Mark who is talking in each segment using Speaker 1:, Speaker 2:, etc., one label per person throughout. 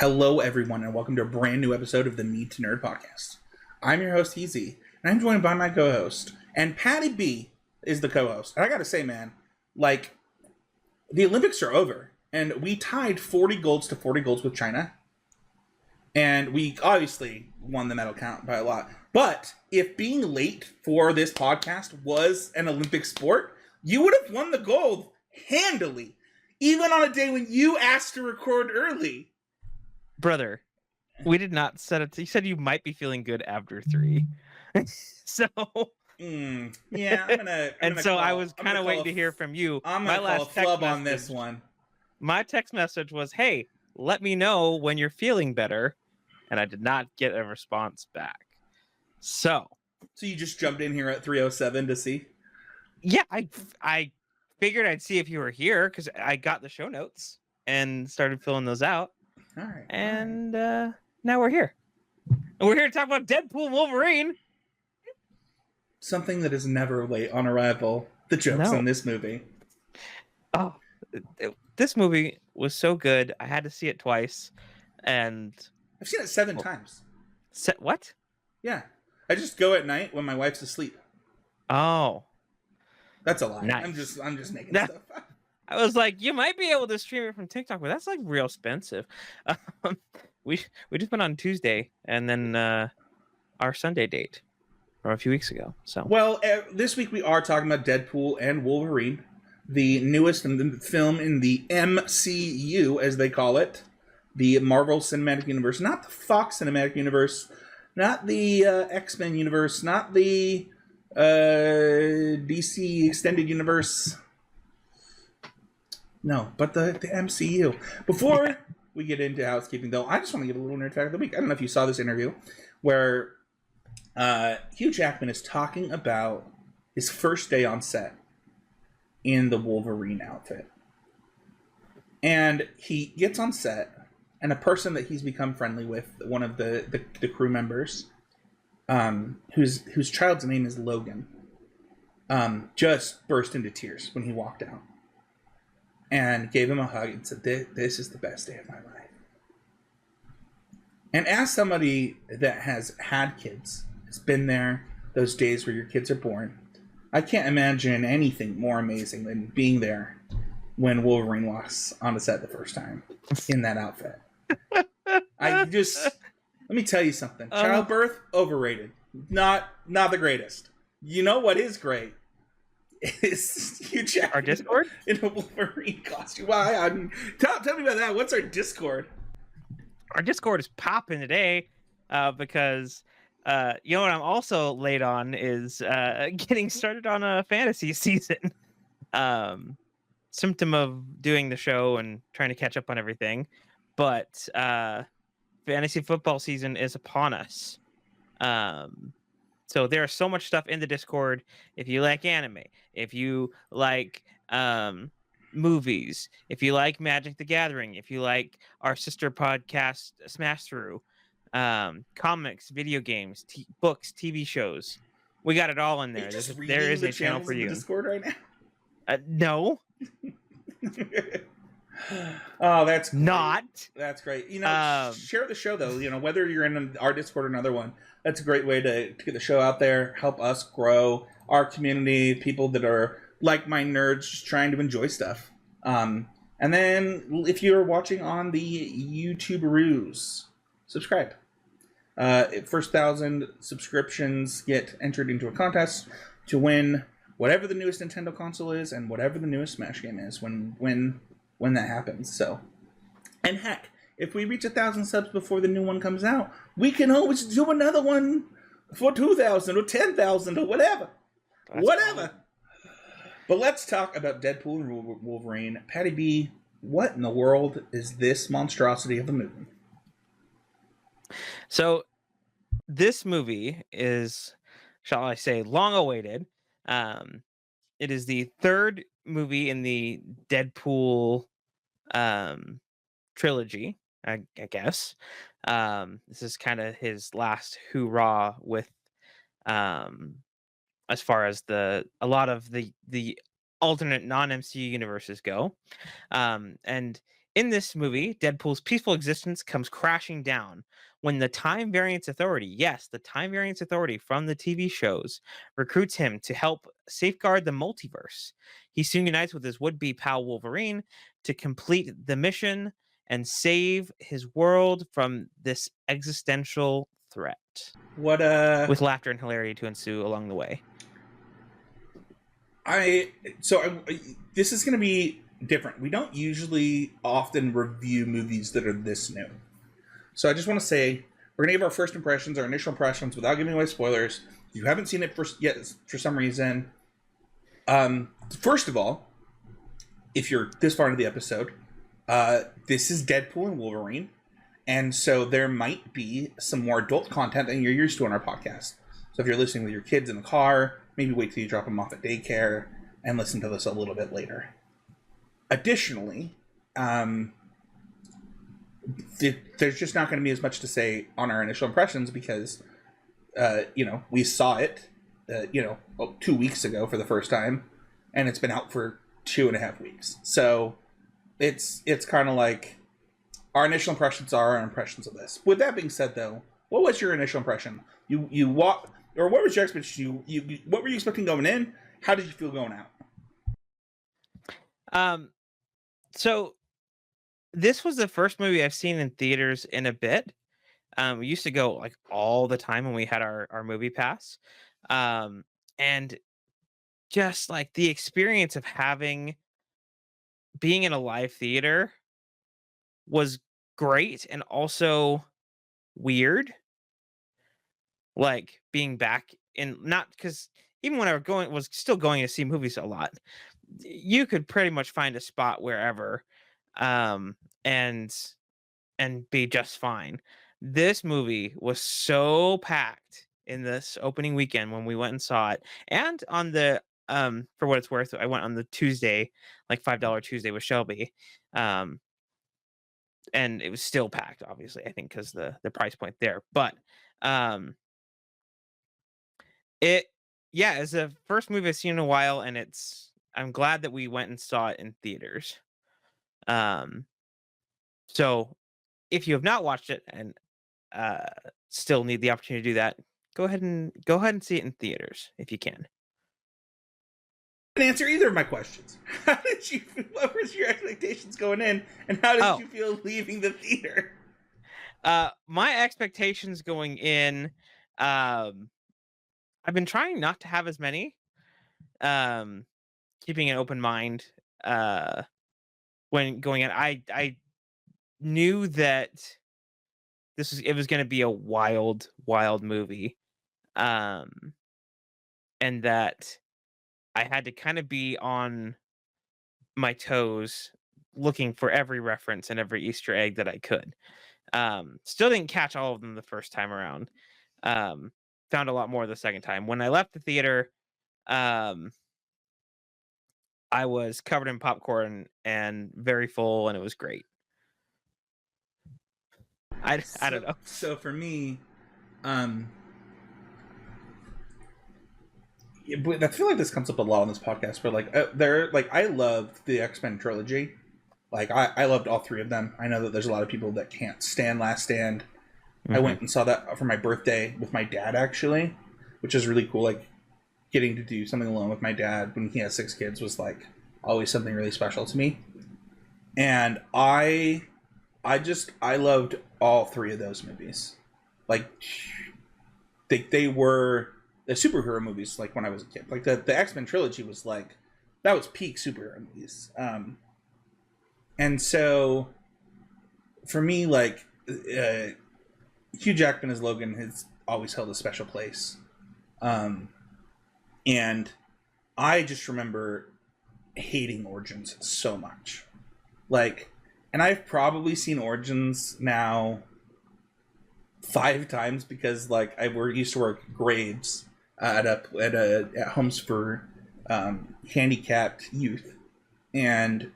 Speaker 1: Hello, everyone, and welcome to a brand new episode of the Need to Nerd podcast. I'm your host, Heezy, and I'm joined by my co-host. And Paddy B is the co-host. And I gotta say, man, like, the Olympics are over, and we tied 40 golds to 40 golds with China. And we obviously won the medal count by a lot. But if being late for this podcast was an Olympic sport, you would have won the gold handily, even on a day when you asked to record early.
Speaker 2: Brother, we did not set it. You said you might be feeling good after 3. So
Speaker 1: yeah,
Speaker 2: I was kind of waiting to hear from you.
Speaker 1: I'm gonna call a flub on this one.
Speaker 2: My text message was, "Hey, let me know when you're feeling better," and I did not get a response back. So
Speaker 1: you just jumped in here at 3:07 to see?
Speaker 2: Yeah, I figured I'd see if you were here because I got the show notes and started filling those out.
Speaker 1: All right.
Speaker 2: And now we're here. And we're here to talk about Deadpool and Wolverine.
Speaker 1: Something that is never late on arrival. The jokes in this movie.
Speaker 2: Oh, this movie was so good. I had to see it twice. And
Speaker 1: I've seen it 7 times.
Speaker 2: What?
Speaker 1: Yeah. I just go at night when my wife's asleep.
Speaker 2: Oh.
Speaker 1: That's a lie.
Speaker 2: Nice.
Speaker 1: I'm just making stuff up.
Speaker 2: I was like, you might be able to stream it from TikTok, but that's like real expensive. We just went on Tuesday, and then our Sunday date from a few weeks ago. So
Speaker 1: this week we are talking about Deadpool and Wolverine, the newest film in the MCU, as they call it, the Marvel Cinematic Universe, not the Fox Cinematic Universe, not the X-Men universe, not the DC Extended Universe. No, but the MCU. Before we get into housekeeping, though, I just want to give a little nerd fact of the week. I don't know if you saw this interview where Hugh Jackman is talking about his first day on set in the Wolverine outfit. And he gets on set, and a person that he's become friendly with, one of the crew members, whose child's name is Logan, just burst into tears when he walked out. And gave him a hug and said, "This is the best day of my life." And as somebody that has had kids, has been there, those days where your kids are born, I can't imagine anything more amazing than being there when Wolverine walks on the set the first time in that outfit. Let me tell you something. Childbirth, overrated. Not the greatest. You know what is great? Is Hugh Jackman
Speaker 2: our Discord
Speaker 1: in a Wolverine costume? Why? Tell me about that. What's our Discord?
Speaker 2: Our Discord is popping today because you know what I'm also late on is getting started on a fantasy season. Symptom of doing the show and trying to catch up on everything, but fantasy football season is upon us. So there's so much stuff in the Discord. If you like anime, if you like movies, if you like Magic the Gathering, if you like our sister podcast Smash Through, comics, video games, books, TV shows, we got it all in there. There is a channel for you.
Speaker 1: Discord right now?
Speaker 2: No.
Speaker 1: Oh, that's great.
Speaker 2: Not.
Speaker 1: That's great. Share the show though. Whether you're in our Discord or another one, that's a great way to get the show out there, help us grow our community, people that are like my nerds, just trying to enjoy stuff. And then if you're watching on the YouTuberoos, subscribe. First 1,000 subscriptions get entered into a contest to win whatever the newest Nintendo console is and whatever the newest Smash game is when that happens. So, and heck, if we reach 1,000 subs before the new one comes out, we can always do another one for 2,000 or 10,000 or whatever. Whatever. But let's talk about Deadpool and Wolverine. Paddy B, what in the world is this monstrosity of a movie?
Speaker 2: So, this movie is, shall I say, long awaited. It is the third movie in the Deadpool trilogy, I guess. This is kind of his last hoorah with as far as a lot of the alternate non-MCU universes go. And In this movie, Deadpool's peaceful existence comes crashing down when the Time Variance Authority, yes, the Time Variance Authority from the TV shows, recruits him to help safeguard the multiverse. He soon unites with his would-be pal Wolverine to complete the mission and save his world from this existential threat.
Speaker 1: What
Speaker 2: With laughter and hilarity to ensue along the way.
Speaker 1: This is going to be different. We don't usually often review movies that are this new. So I just want to say we're going to give our first impressions, our initial impressions, without giving away spoilers. If you haven't seen it yet for some reason, first of all, if you're this far into the episode, this is Deadpool and Wolverine, and so there might be some more adult content than you're used to on our podcast. So if you're listening with your kids in the car, maybe wait till you drop them off at daycare and listen to this a little bit later. Additionally, there's just not going to be as much to say on our initial impressions because, we saw it, 2 weeks ago for the first time, and it's been out for 2.5 weeks. So it's kind of like our initial impressions are our impressions of this. With that being said, though, what was your initial impression? What was your expectation? What were you expecting going in? How did you feel going out?
Speaker 2: So this was the first movie I've seen in theaters in a bit. We used to go like all the time when we had our movie pass. And just like the experience of being in a live theater was great and also weird. Like being back in, not because even when I was still going to see movies a lot, you could pretty much find a spot wherever, and be just fine. This movie was so packed in this opening weekend when we went and saw it, and on the for what it's worth, I went on the Tuesday, like $5 Tuesday with Shelby, and it was still packed. Obviously, I think because the price point there, but it yeah, it's the first movie I've seen in a while, and I'm glad that we went and saw it in theaters. So if you have not watched it and still need the opportunity to do that, go ahead and see it in theaters if you can.
Speaker 1: I didn't answer either of my questions. What was your expectations going in, and how did you feel leaving the theater?
Speaker 2: My expectations going in, I've been trying not to have as many, keeping an open mind when going in. I knew that it was going to be a wild movie, and that I had to kind of be on my toes looking for every reference and every Easter egg that I could. Still didn't catch all of them the first time around. Found a lot more the second time. When I left the theater, I was covered in popcorn and very full, and it was great. I don't know.
Speaker 1: So for me, I feel like this comes up a lot on this podcast, but I loved the X-Men trilogy. Like I loved all three of them. I know that there's a lot of people that can't stand Last Stand. Mm-hmm. I went and saw that for my birthday with my dad, actually, which is really cool. Like getting to do something alone with my dad when he has 6 kids was like always something really special to me. And I loved all 3 of those movies. Like they were the superhero movies. Like when I was a kid, like the X-Men trilogy was like that was peak superhero movies. And so for me, like Hugh Jackman as Logan has always held a special place. And I just remember hating Origins so much. Like, and I've probably seen Origins now 5 times because like I used to work grades at homes for handicapped youth, and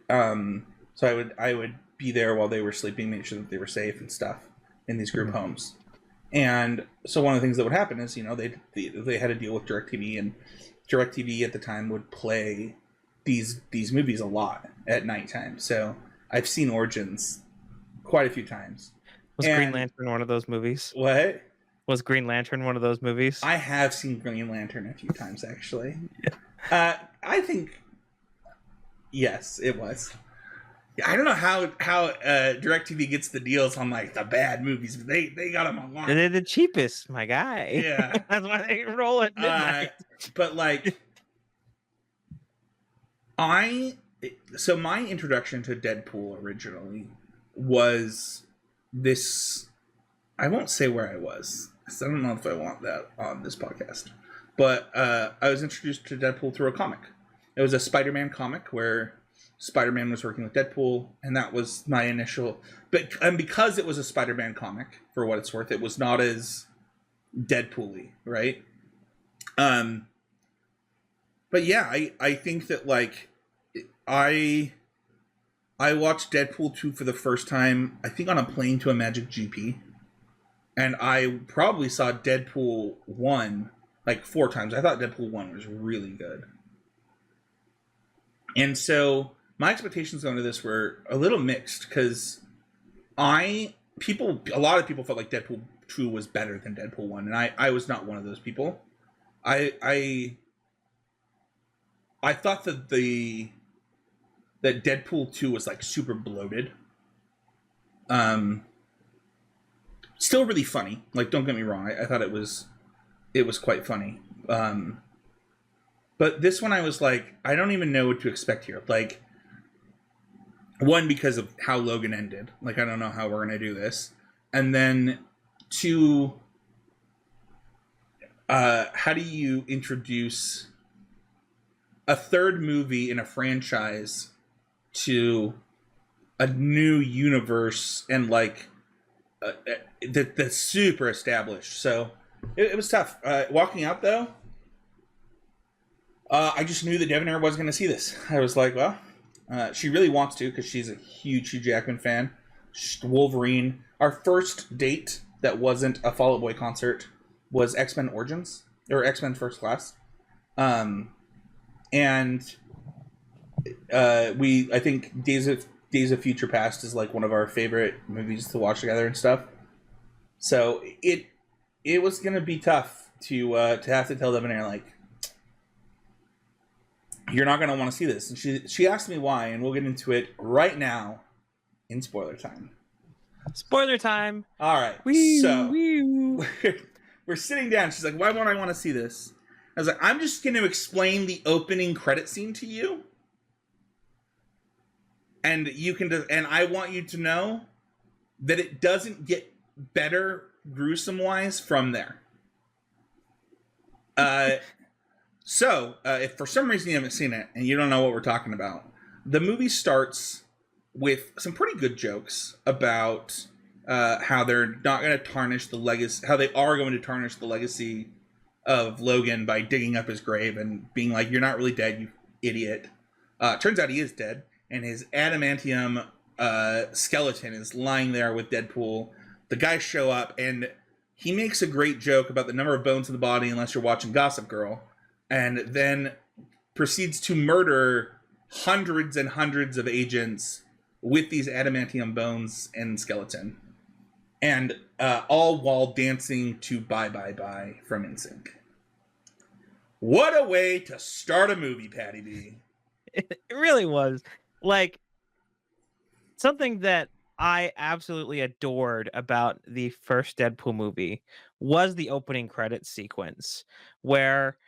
Speaker 1: so I would be there while they were sleeping, make sure that they were safe and stuff in these group homes. And so one of the things that would happen is, they had to deal with DirecTV, and DirecTV at the time would play these movies a lot at nighttime. So I've seen Origins quite a few times.
Speaker 2: Was Green Lantern one of those movies?
Speaker 1: What?
Speaker 2: Was Green Lantern one of those movies?
Speaker 1: I have seen Green Lantern a few times, actually.
Speaker 2: Yeah.
Speaker 1: I think, yes, it was. I don't know how DirecTV gets the deals on like the bad movies, but they got them a lot.
Speaker 2: They're the cheapest, my guy.
Speaker 1: Yeah,
Speaker 2: that's why they roll at midnight.
Speaker 1: But like, my introduction to Deadpool originally was this. I won't say where I was, because I don't know if I want that on this podcast. But I was introduced to Deadpool through a comic. It was a Spider-Man comic where Spider-Man was working with Deadpool, and that was my initial. And because it was a Spider-Man comic, for what it's worth, it was not as Deadpool-y, right? But yeah, I think that like I watched Deadpool 2 for the first time, I think on a plane to a Magic GP. And I probably saw Deadpool 1 like 4 times. I thought Deadpool 1 was really good. And so my expectations going to this were a little mixed, because a lot of people felt like Deadpool 2 was better than Deadpool 1, and I was not one of those people. I thought that Deadpool 2 was like super bloated. Still really funny. Like, don't get me wrong. I thought it was quite funny. But this one I was like, I don't even know what to expect here. Like, one, because of how Logan ended. Like, I don't know how we're going to do this. And then, 2, how do you introduce a third movie in a franchise to a new universe and, like, that's super established? So, it was tough. Walking out, though, I just knew that Devonair wasn't going to see this. I was like, well, she really wants to, because she's a huge Hugh Jackman fan. Wolverine. Our first date that wasn't a Fall Out Boy concert was X-Men Origins, or X-Men First Class. And I think Days of Future Past is like one of our favorite movies to watch together and stuff. So it was going to be tough to have to tell Devonair, like, you're not going to want to see this. And she asked me why, and we'll get into it right now in spoiler time.
Speaker 2: Spoiler time.
Speaker 1: All right. We're sitting down. She's like, why won't I want to see this? I was like, I'm just going to explain the opening credit scene to you. And and I want you to know that it doesn't get better gruesome-wise from there. So, if for some reason you haven't seen it and you don't know what we're talking about, the movie starts with some pretty good jokes about how they're not going to tarnish the legacy, how they are going to tarnish the legacy of Logan by digging up his grave and being like, "You're not really dead, you idiot." Turns out he is dead, and his adamantium skeleton is lying there with Deadpool. The guys show up, and he makes a great joke about the number of bones in the body unless you're watching Gossip Girl, and then proceeds to murder hundreds and hundreds of agents with these adamantium bones and skeleton. And all while dancing to Bye Bye Bye from NSYNC. What a way to start a movie, Paddy B.
Speaker 2: It really was. Like, something that I absolutely adored about the first Deadpool movie was the opening credits sequence, where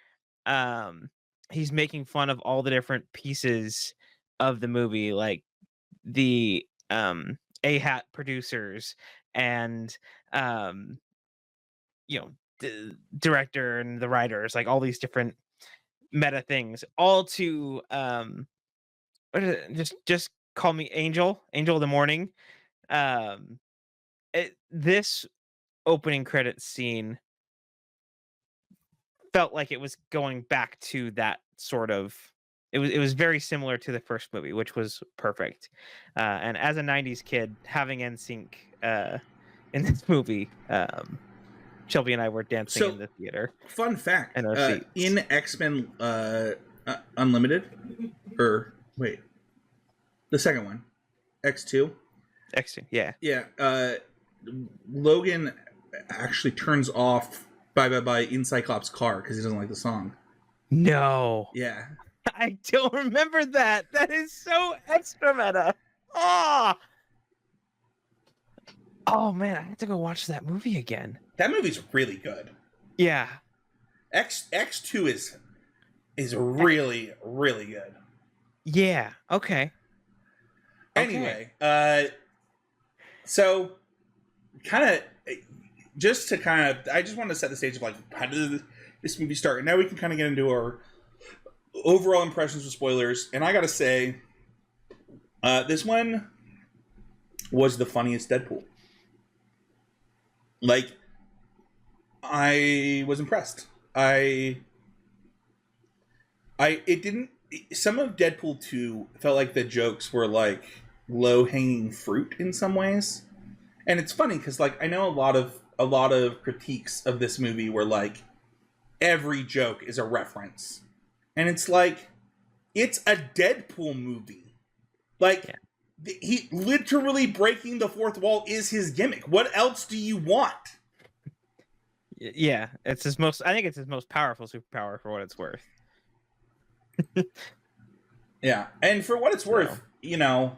Speaker 2: he's making fun of all the different pieces of the movie, like the A-Hat producers and the director and the writers, like all these different meta things, all to what is it? Just call me Angel of the Morning. This opening credits scene felt like it was going back to that sort of. It was very similar to the first movie, which was perfect. And as a '90s kid, having NSYNC in this movie, Shelby and I were dancing in the theater.
Speaker 1: Fun fact:
Speaker 2: in our seats.
Speaker 1: In X-Men Unlimited, or wait, the second one, X2.
Speaker 2: X2, yeah.
Speaker 1: Yeah. Logan actually turns off Bye Bye Bye in Cyclops' car because he doesn't like the song.
Speaker 2: No.
Speaker 1: Yeah.
Speaker 2: I don't remember that. That is so extra meta. Oh, oh man, I have to go watch that movie again.
Speaker 1: That movie's really good.
Speaker 2: Yeah.
Speaker 1: X2 is really, really good.
Speaker 2: Yeah. Okay.
Speaker 1: Anyway, so kind of just to I just want to set the stage of like how did this movie start, and now we can kind of get into our overall impressions with spoilers. And I gotta say, this one was the funniest Deadpool. Like, I was impressed. It didn't. Some of Deadpool 2 felt like the jokes were like low hanging fruit in some ways, and it's funny because like I know a lot of critiques of this movie were like every joke is a reference, and it's like it's a Deadpool movie. Like he literally breaking the fourth wall is his gimmick. What else do you want?
Speaker 2: Yeah, it's his most. I think it's his most powerful superpower for what it's worth.
Speaker 1: Yeah, and for what it's worth, you know,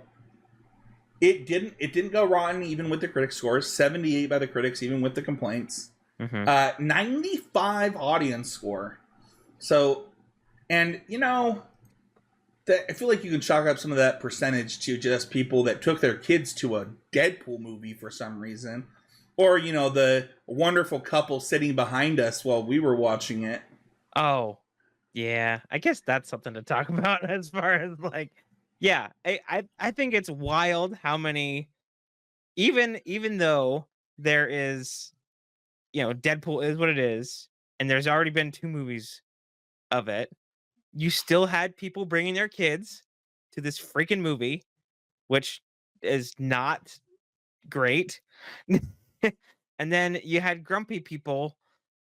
Speaker 1: it didn't go rotten even with the critic scores. 78 by the critics, even with the complaints. 95 audience score. So, and you know, I feel like you can chalk up some of that percentage to just people that took their kids to a Deadpool movie for some reason, or you know, the wonderful couple sitting behind us while we were watching it.
Speaker 2: Oh, yeah. I guess that's something to talk about as far as like, yeah. I think it's wild how many, even though there is, you know, Deadpool is what it is, and there's already been 2 movies of it. You still had people bringing their kids to this freaking movie, which is not great. And then you had grumpy people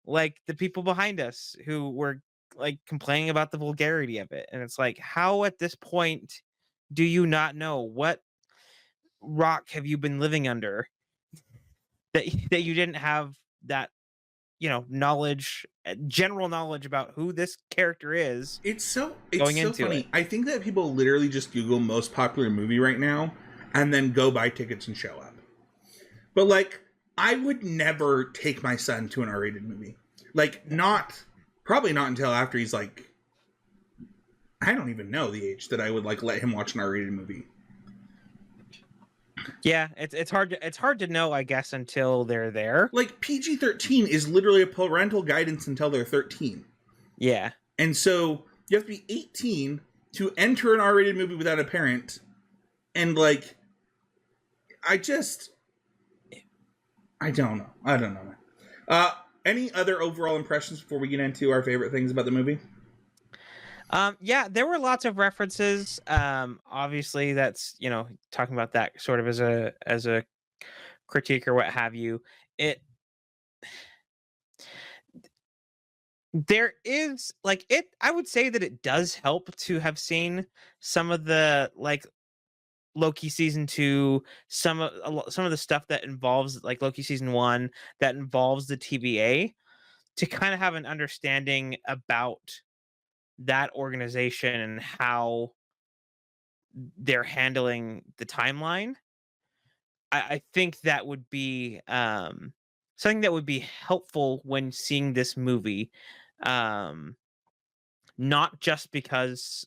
Speaker 2: like the people behind us who were like complaining about the vulgarity of it. And it's like, how at this point do you not know what rock have you been living under that you didn't have that, you know, knowledge, general knowledge about who this character is?
Speaker 1: It's so funny.
Speaker 2: It.
Speaker 1: I think that people literally just Google most popular movie right now and then go buy tickets and show up. But like, I would never take my son to an R-rated movie. Like, probably not until after he's like, I don't even know the age that I would like let him watch an R-rated movie.
Speaker 2: Yeah, it's hard to know, I guess, until they're there.
Speaker 1: Like PG-13 is literally a parental guidance until they're 13.
Speaker 2: Yeah.
Speaker 1: And so you have to be 18 to enter an R-rated movie without a parent. And like, I don't know. Any other overall impressions before we get into our favorite things about the movie?
Speaker 2: Yeah, there were lots of references. Obviously that's, you know, talking about that sort of as a critique or what have you. There is like I would say that it does help to have seen some of the like Loki season 2, some of the stuff that involves like Loki season 1 that involves the TVA, to kind of have an understanding about that organization and how they're handling the timeline. I think that would be something that would be helpful when seeing this movie. Not just because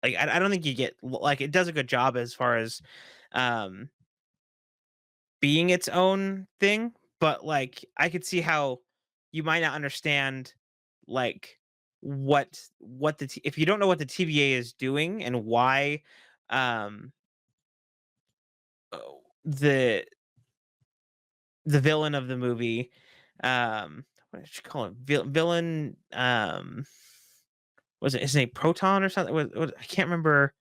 Speaker 2: like I don't think you get like it does a good job as far as um being its own thing, but like I could see how you might not understand like what if you don't know what the TVA is doing and why um the villain of the movie, what did you call him, villain, was it his name Proton or something? What, I can't remember.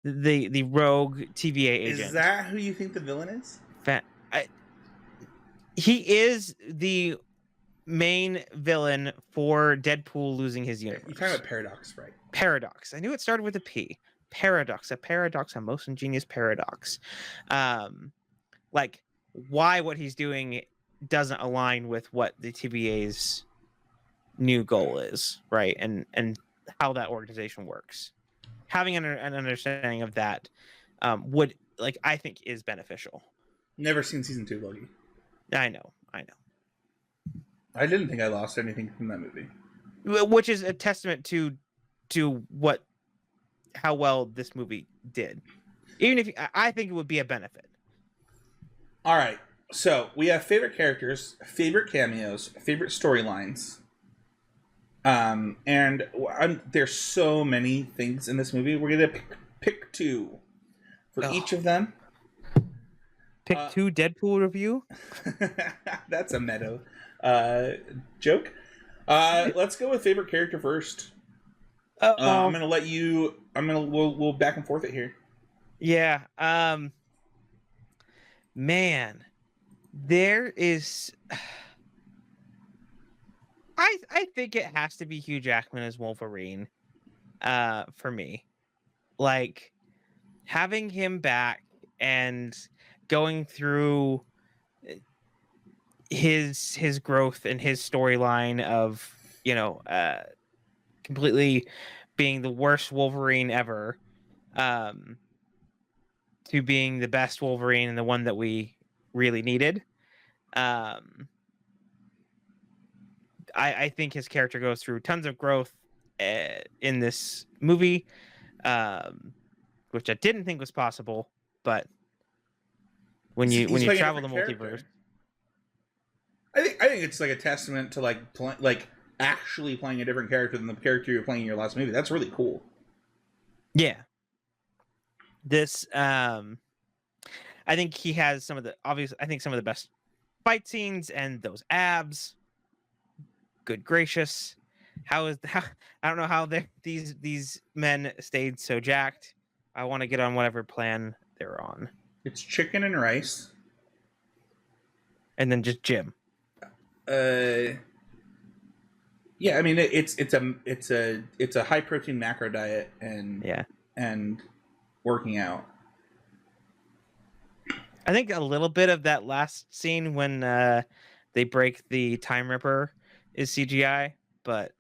Speaker 2: The rogue TVA agent.
Speaker 1: Is that who you think the villain is?
Speaker 2: He is the main villain for Deadpool losing his universe.
Speaker 1: You're talking about Paradox, right?
Speaker 2: Paradox. I knew it started with a P. paradox, a most ingenious paradox. Like why what he's doing doesn't align with what the TVA's new goal is, right? And how that organization works. Having an understanding of that would, like, I think is beneficial.
Speaker 1: Never seen season 2, Loki.
Speaker 2: I know.
Speaker 1: I didn't think I lost anything from that movie.
Speaker 2: Which is a testament to how well this movie did. Even if I think it would be a benefit.
Speaker 1: All right. So we have favorite characters, favorite cameos, favorite storylines. And there's so many things in this movie. We're gonna pick 2 for each of them.
Speaker 2: Pick 2 Deadpool review.
Speaker 1: That's a meta joke. Let's go with favorite character first. I'm gonna let you. We'll back and forth it here.
Speaker 2: Yeah. Man, there is. I think it has to be Hugh Jackman as Wolverine. For me, like having him back and going through his growth and his storyline of, you know, completely being the worst Wolverine ever, to being the best Wolverine and the one that we really needed. I think his character goes through tons of growth in this movie, which I didn't think was possible, but when you travel the multiverse,
Speaker 1: I think it's like a testament to like actually playing a different character than the character you're playing in your last movie. That's really cool.
Speaker 2: Yeah. This I think he has some of the best fight scenes and those abs. Good gracious. I don't know how these men stayed so jacked. I want to get on whatever plan they're on.
Speaker 1: It's chicken and rice.
Speaker 2: And then just gym.
Speaker 1: Yeah, I mean it's a high protein macro diet and working out.
Speaker 2: I think a little bit of that last scene when they break the Time Ripper is CGI, but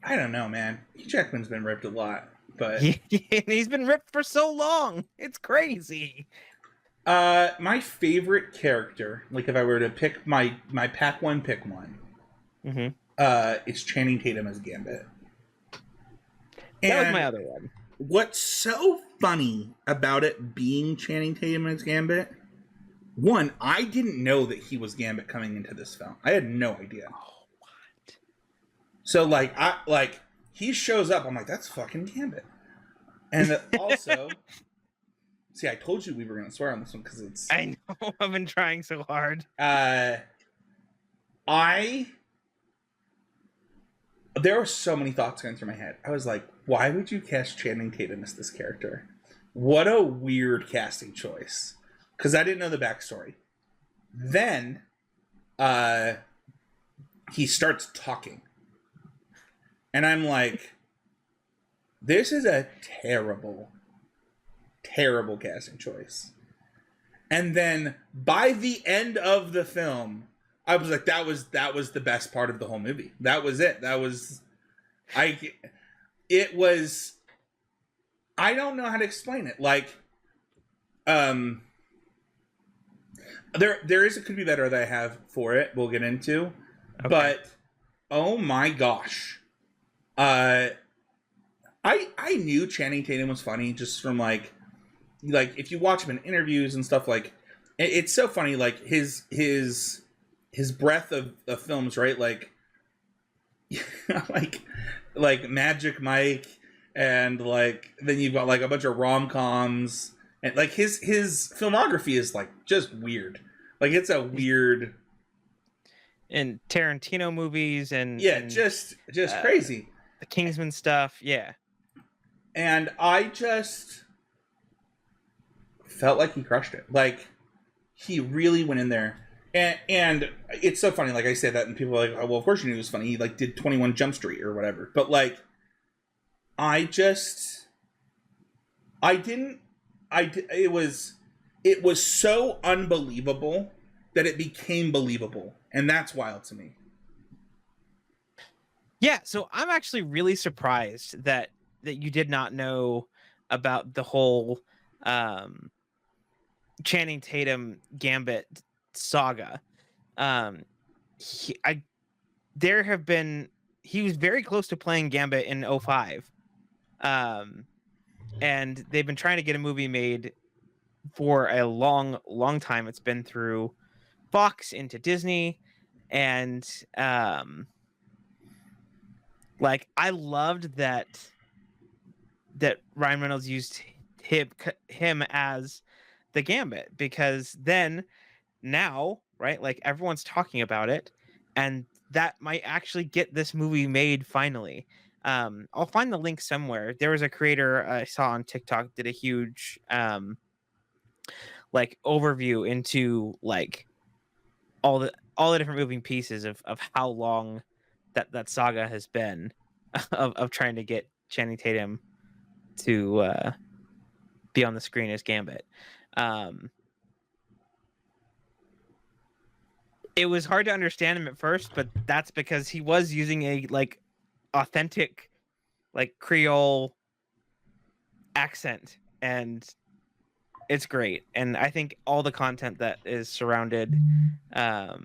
Speaker 1: I don't know, man. Hugh Jackman's been ripped a lot, but
Speaker 2: he's been ripped for so long. It's crazy.
Speaker 1: My favorite character, like if I were to pick my pack one, it's Channing Tatum as Gambit.
Speaker 2: That was my other one.
Speaker 1: What's so funny about it being Channing Tatum as Gambit? One, I didn't know that he was Gambit coming into this film. I had no idea.
Speaker 2: Oh, what?
Speaker 1: So he shows up. I'm like, that's fucking Gambit. And also, see, I told you we were gonna swear on this one because it's.
Speaker 2: I know. I've been trying so hard.
Speaker 1: There were so many thoughts going through my head. I was like, why would you cast Channing Tatum as this character? What a weird casting choice. Because I didn't know the backstory. Then, he starts talking. And I'm like, this is a terrible, terrible casting choice. And then, by the end of the film, I was like, that was the best part of the whole movie. That was it. It was, I don't know how to explain it. Like, there is a could be better that I have for it. We'll get into, okay. But oh my gosh, I knew Channing Tatum was funny just from like if you watch him in interviews and stuff, like it's so funny, like his breadth of films, right? Like like Magic Mike, and like then you've got like a bunch of rom-coms, and like his filmography is like just weird. Like it's a weird,
Speaker 2: and Tarantino movies and
Speaker 1: just crazy.
Speaker 2: The Kingsman stuff, yeah.
Speaker 1: And I just felt like he crushed it. Like he really went in there. And it's so funny, like I say that, and people are like, oh, well, of course you knew it was funny. He like did 21 Jump Street or whatever. But like, I just I didn't. It was so unbelievable that it became believable, and that's wild to me.
Speaker 2: Yeah, so I'm actually really surprised that you did not know about the whole um Channing Tatum Gambit saga. Um he, I there have been he was very close to playing Gambit in '05. Um and they've been trying to get a movie made for a long time. It's been through Fox into Disney, and like I loved that Ryan Reynolds used him as the Gambit, because then now, right, like everyone's talking about it, and that might actually get this movie made finally. I'll find the link somewhere. There was a creator I saw on TikTok did a huge like overview into like all the different moving pieces of how long that saga has been of trying to get Channing Tatum to be on the screen as Gambit. Um, it was hard to understand him at first, but that's because he was using a like authentic like Creole accent, and it's great. And I think all the content that is surrounded that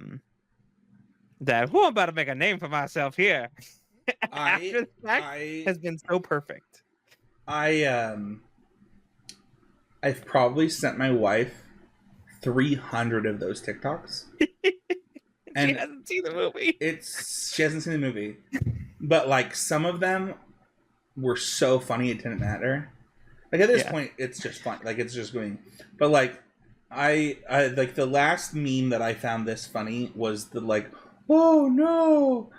Speaker 2: I'm about to make a name for myself here after the fact has been so perfect.
Speaker 1: I've probably sent my wife 300 of those TikToks.
Speaker 2: And she hasn't seen the movie.
Speaker 1: She hasn't seen the movie, but like some of them were so funny it didn't matter. Like at this point, it's just fun. Like it's just going. But like, I like the last meme that I found this funny was the like, oh no,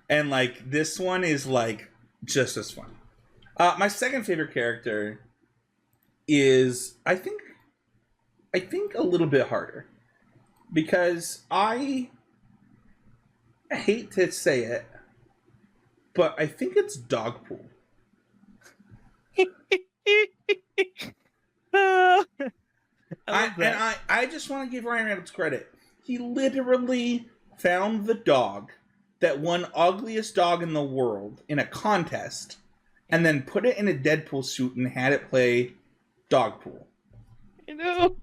Speaker 1: and like this one is like just as fun. My second favorite character is I think a little bit harder, because I hate to say it, but I think it's Dogpool. I just want to give Ryan Reynolds credit. He literally found the dog that won ugliest dog in the world in a contest, and then put it in a Deadpool suit and had it play Dogpool.
Speaker 2: You know,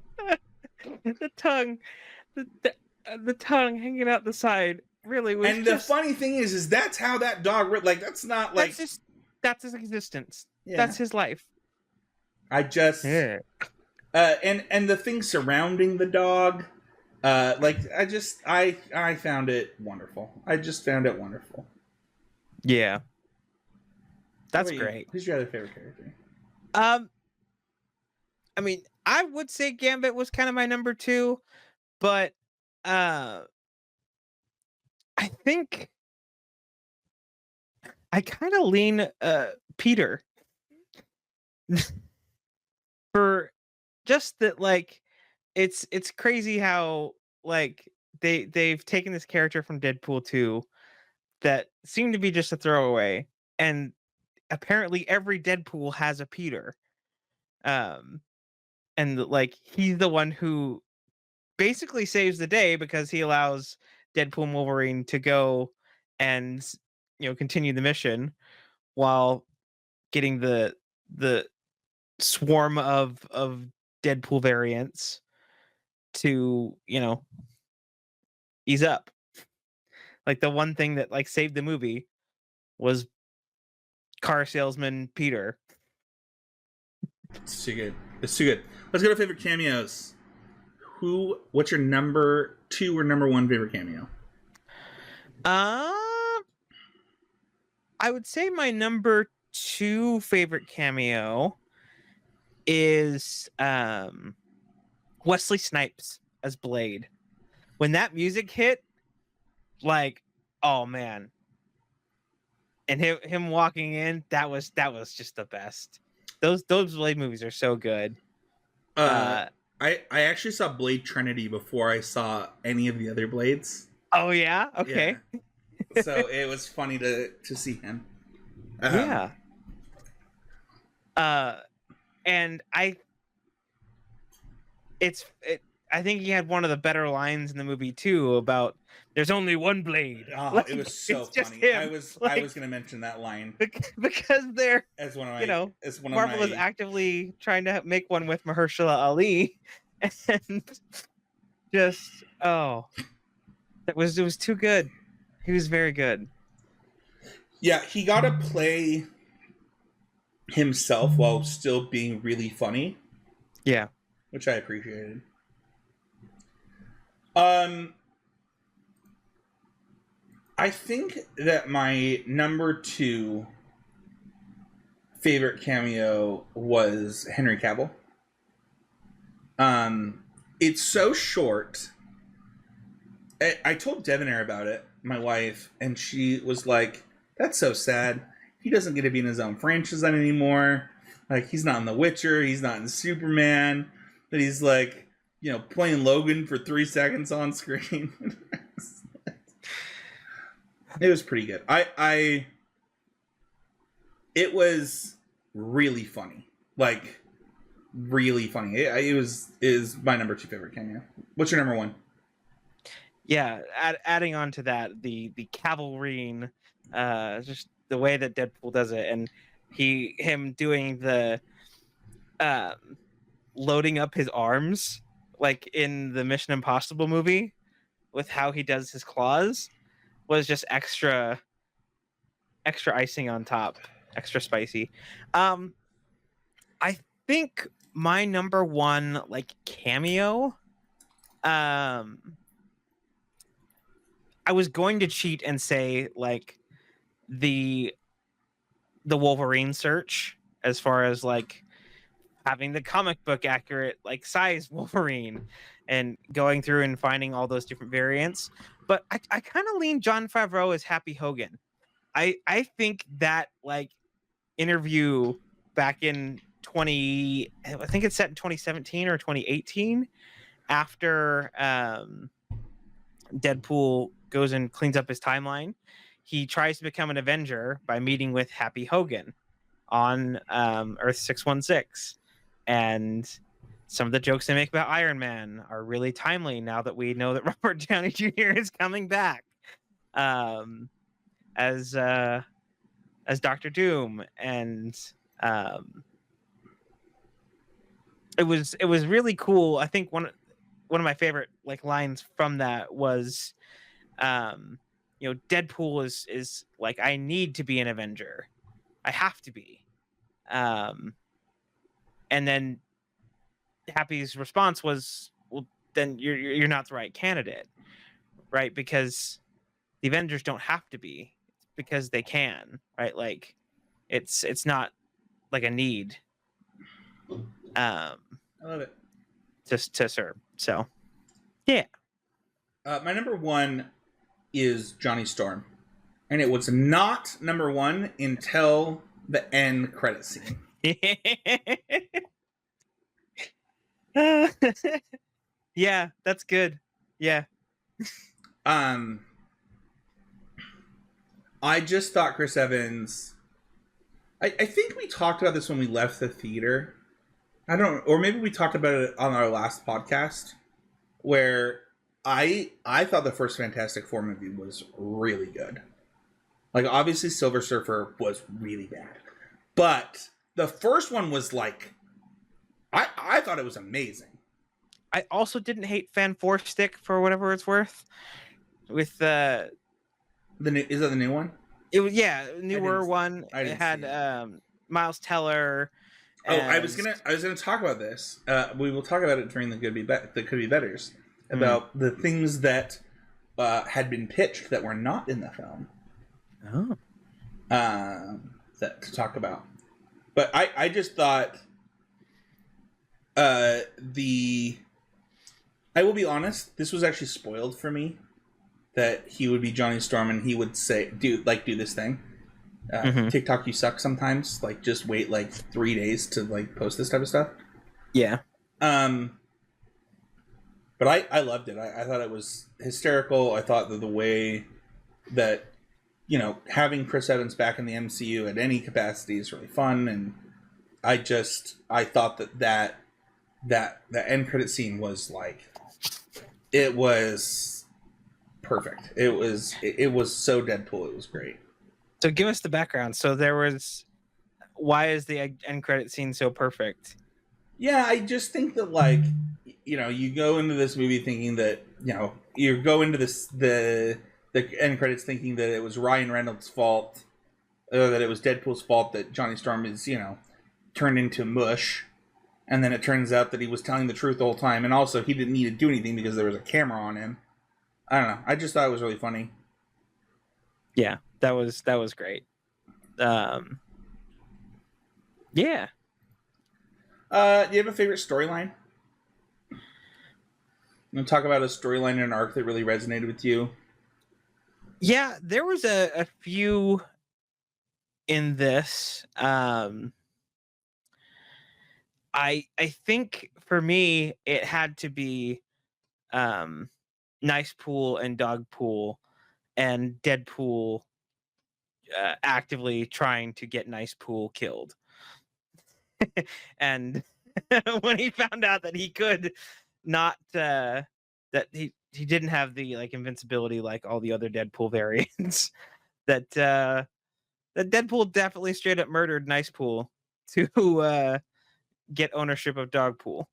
Speaker 2: the tongue, the tongue hanging out the side really was.
Speaker 1: And the funny thing is that's how that dog like. That's not like
Speaker 2: that's his existence. Yeah. That's his life.
Speaker 1: I just and the things surrounding the dog, like I found it wonderful. I just found it wonderful.
Speaker 2: Yeah, that's great.
Speaker 1: Who's your other favorite character?
Speaker 2: I mean, I would say Gambit was kind of my number 2, but I think I kind of lean Peter for just that. Like, it's crazy how like they've taken this character from Deadpool 2 that seemed to be just a throwaway, and apparently every Deadpool has a Peter. And like he's the one who basically saves the day, because he allows Deadpool and Wolverine to go and continue the mission while getting the swarm of Deadpool variants to ease up. Like the one thing that like saved the movie was car salesman Peter.
Speaker 1: It's too good. It's too good. Let's go to favorite cameos. What's your number 2 or number 1 favorite cameo?
Speaker 2: I would say my number 2 favorite cameo is Wesley Snipes as Blade. When that music hit, like, oh man. And him walking in, that was just the best. Those Blade movies are so good.
Speaker 1: I actually saw Blade Trinity before I saw any of the other Blades.
Speaker 2: Oh yeah? Okay.
Speaker 1: Yeah. So it was funny to see him.
Speaker 2: Yeah. And I think he had one of the better lines in the movie too about there's only one blade.
Speaker 1: Oh, it was so
Speaker 2: it's just
Speaker 1: funny.
Speaker 2: him.
Speaker 1: I was gonna mention that line
Speaker 2: because they're
Speaker 1: as one of my
Speaker 2: Marvel is actively trying to make one with Mahershala Ali, and just it was too good. He was very good.
Speaker 1: Yeah, he got to play himself while still being really funny.
Speaker 2: Yeah,
Speaker 1: which I appreciated. I think that my number 2 favorite cameo was Henry Cavill. It's so short. I told Devonair about it, my wife, and she was like, "That's so sad. He doesn't get to be in his own franchise anymore. Like, he's not in The Witcher. He's not in Superman. But he's like, playing Logan for 3 seconds on screen." It was pretty good. It was really funny. Like, really funny. It is my number 2 favorite cameo. What's your number 1?
Speaker 2: Yeah, adding on to that, the cavalry, just the way that Deadpool does it, and him doing the loading up his arms like in the Mission Impossible movie with how he does his claws was just extra icing on top, extra spicy. I think my number 1 like cameo, I was going to cheat and say like the Wolverine search, as far as like having the comic book accurate like size Wolverine and going through and finding all those different variants. But I kind of lean Jon Favreau as Happy Hogan. I think that like interview back in I think it's set in 2017 or 2018 after Deadpool goes and cleans up his timeline. He tries to become an Avenger by meeting with Happy Hogan on Earth 616. And some of the jokes they make about Iron Man are really timely now that we know that Robert Downey Jr. is coming back as Doctor Doom. And it was really cool. I think one of my favorite like lines from that was Deadpool is like, I need to be an Avenger. I have to be. And then Happy's response was, well, then you're not the right candidate, right? Because the Avengers don't have to be, because they can, right? Like it's not like a need.
Speaker 1: I love it.
Speaker 2: Just to serve. So yeah.
Speaker 1: My number 1 is Johnny Storm, and it was not number 1 until the end credit scene.
Speaker 2: Yeah, that's good. Yeah.
Speaker 1: I just thought Chris Evans. I think we talked about this when we left the theater. I don't, or maybe we talked about it on our last podcast, where I thought the first Fantastic Four movie was really good. Like, obviously Silver Surfer was really bad, but the first one was like, I thought it was amazing.
Speaker 2: I also didn't hate Fan Four Stick, for whatever it's worth. With
Speaker 1: is that the new one?
Speaker 2: It was newer one.
Speaker 1: It
Speaker 2: had Miles Teller.
Speaker 1: I was gonna talk about this. We will talk about it during the Could Be Betters about the things that had been pitched that were not in the film.
Speaker 2: Oh,
Speaker 1: that to talk about. But I just thought I will be honest, this was actually spoiled for me that he would be Johnny Storm and he would say do this thing. TikTok, you suck sometimes. Like, just wait like 3 days to like post this type of stuff.
Speaker 2: Yeah.
Speaker 1: But I loved it. I thought it was hysterical. I thought that the way that, having Chris Evans back in the MCU at any capacity is really fun. And I thought that end credit scene was like, it was perfect. It was so Deadpool. It was great.
Speaker 2: So give us the background. So why is the end credit scene so perfect?
Speaker 1: Yeah, I just think that, like, you go into this movie thinking that, you go into the end credits thinking that it was Ryan Reynolds' fault, or that it was Deadpool's fault that Johnny Storm is, turned into mush. And then it turns out that he was telling the truth the whole time, and also he didn't need to do anything because there was a camera on him. I don't know. I just thought it was really funny.
Speaker 2: Yeah, that was great. Yeah.
Speaker 1: Do you have a favorite storyline? You want to talk about a storyline and an arc that really resonated with you?
Speaker 2: Yeah, there was a few in this. I think for me it had to be Nice Pool and Dog Pool and Deadpool actively trying to get Nice Pool killed. And when he found out that he could not that he didn't have the like invincibility like all the other Deadpool variants, that Deadpool definitely straight up murdered Nice Pool to get ownership of Dog Pool.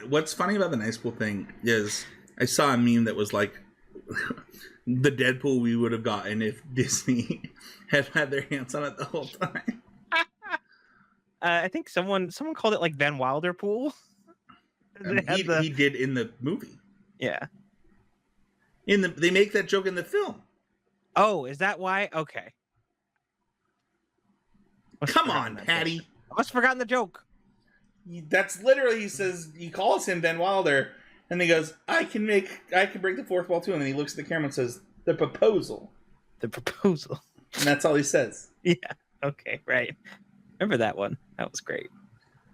Speaker 1: What's funny about the Nice Pool thing is I saw a meme that was like the Deadpool we would have gotten if Disney had their hands on it the whole time.
Speaker 2: I think someone called it like Van Wilder Pool.
Speaker 1: He did in the movie.
Speaker 2: Yeah.
Speaker 1: They make that joke in the film.
Speaker 2: Oh, is that why? Okay.
Speaker 1: Come on, Patty.
Speaker 2: I must have forgotten the joke.
Speaker 1: That's literally, he calls him Van Wilder, and he goes, I can break the fourth wall too, and then he looks at the camera and says, the proposal.
Speaker 2: The proposal.
Speaker 1: And that's all he says.
Speaker 2: Yeah. Okay, right. Remember that one. That was great.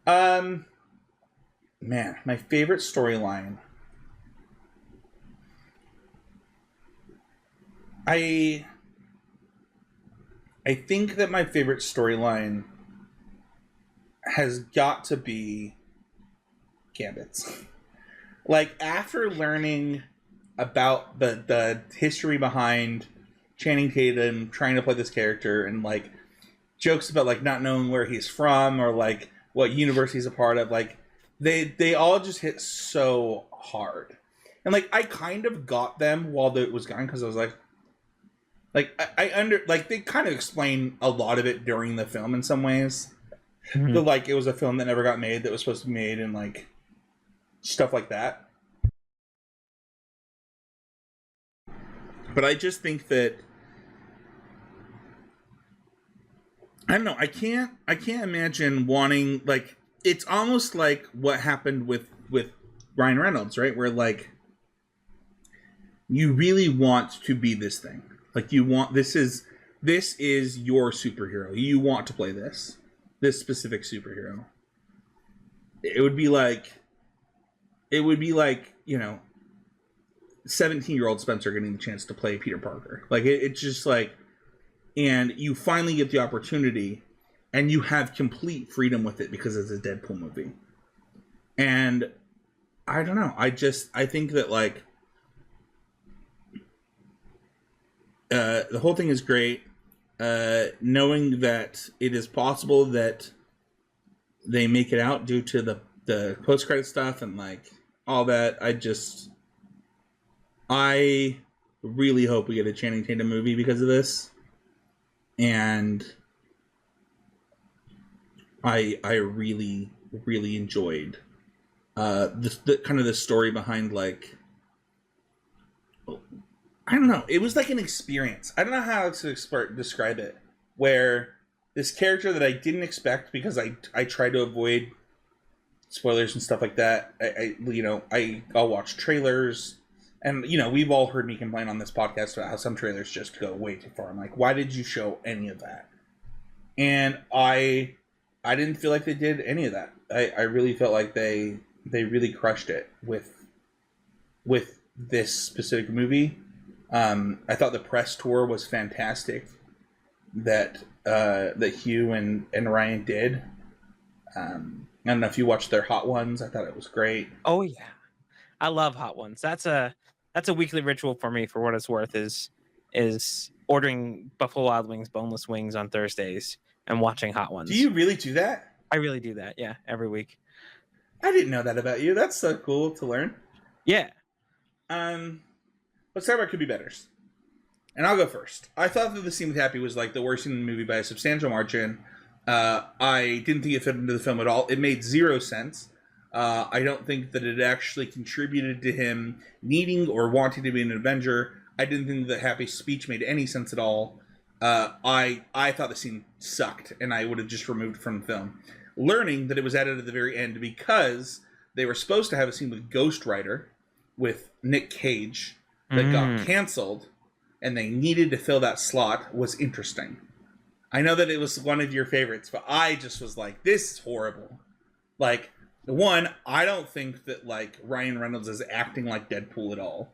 Speaker 1: Man, my favorite storyline. I think that my favorite storyline has got to be Gambit's. Like, after learning about the history behind Channing Tatum trying to play this character, and like jokes about like not knowing where he's from or like what universe he's a part of, like they all just hit so hard. And like I kind of got them while it was going, because I was like they kind of explain a lot of it during the film in some ways. Mm-hmm. But like it was a film that never got made, that was supposed to be made, and like stuff like that. But I just think that I don't know. I can't imagine wanting, like, it's almost like what happened with Ryan Reynolds, right? Where like you really want to be this thing. Like you want, this is your superhero. You want to play this specific superhero. It would be like 17-year-old Spencer getting the chance to play Peter Parker. Like it's just like, and you finally get the opportunity, and you have complete freedom with it because it's a Deadpool movie. And I don't know. I think that like the whole thing is great. Knowing that it is possible that they make it out due to the post-credit stuff and like all that. I really hope we get a Channing Tatum movie because of this. And I really, really enjoyed the kind of the story behind, like, I don't know. It was like an experience. I don't know how to describe it. Where this character that I didn't expect, because I try to avoid spoilers and stuff like that. I'll watch trailers. And, we've all heard me complain on this podcast about how some trailers just go way too far. I'm like, why did you show any of that? And I didn't feel like they did any of that. I really felt like they really crushed it with this specific movie. I thought the press tour was fantastic. that Hugh and Ryan did. I don't know if you watched their Hot Ones. I thought it was great.
Speaker 2: Oh yeah, I love Hot Ones. That's a weekly ritual for me. For what it's worth, is ordering Buffalo Wild Wings boneless wings on Thursdays and watching Hot Ones.
Speaker 1: Do you really do that?
Speaker 2: I really do that. Yeah, every week.
Speaker 1: I didn't know that about you. That's so cool to learn.
Speaker 2: Yeah.
Speaker 1: Let's talk about Could Be Betters. And I'll go first. I thought that the scene with Happy was like the worst scene in the movie by a substantial margin. I didn't think it fit into the film at all. It made zero sense. I don't think that it actually contributed to him needing or wanting to be an Avenger. I didn't think that Happy's speech made any sense at all. I thought the scene sucked, and I would have just removed it from the film. Learning that it was added at the very end because they were supposed to have a scene with Ghost Rider with Nick Cage that got canceled, and they needed to fill that slot was interesting. I know that it was one of your favorites, but I just was like, this is horrible. Like, one, I don't think that, like, Ryan Reynolds is acting like Deadpool at all.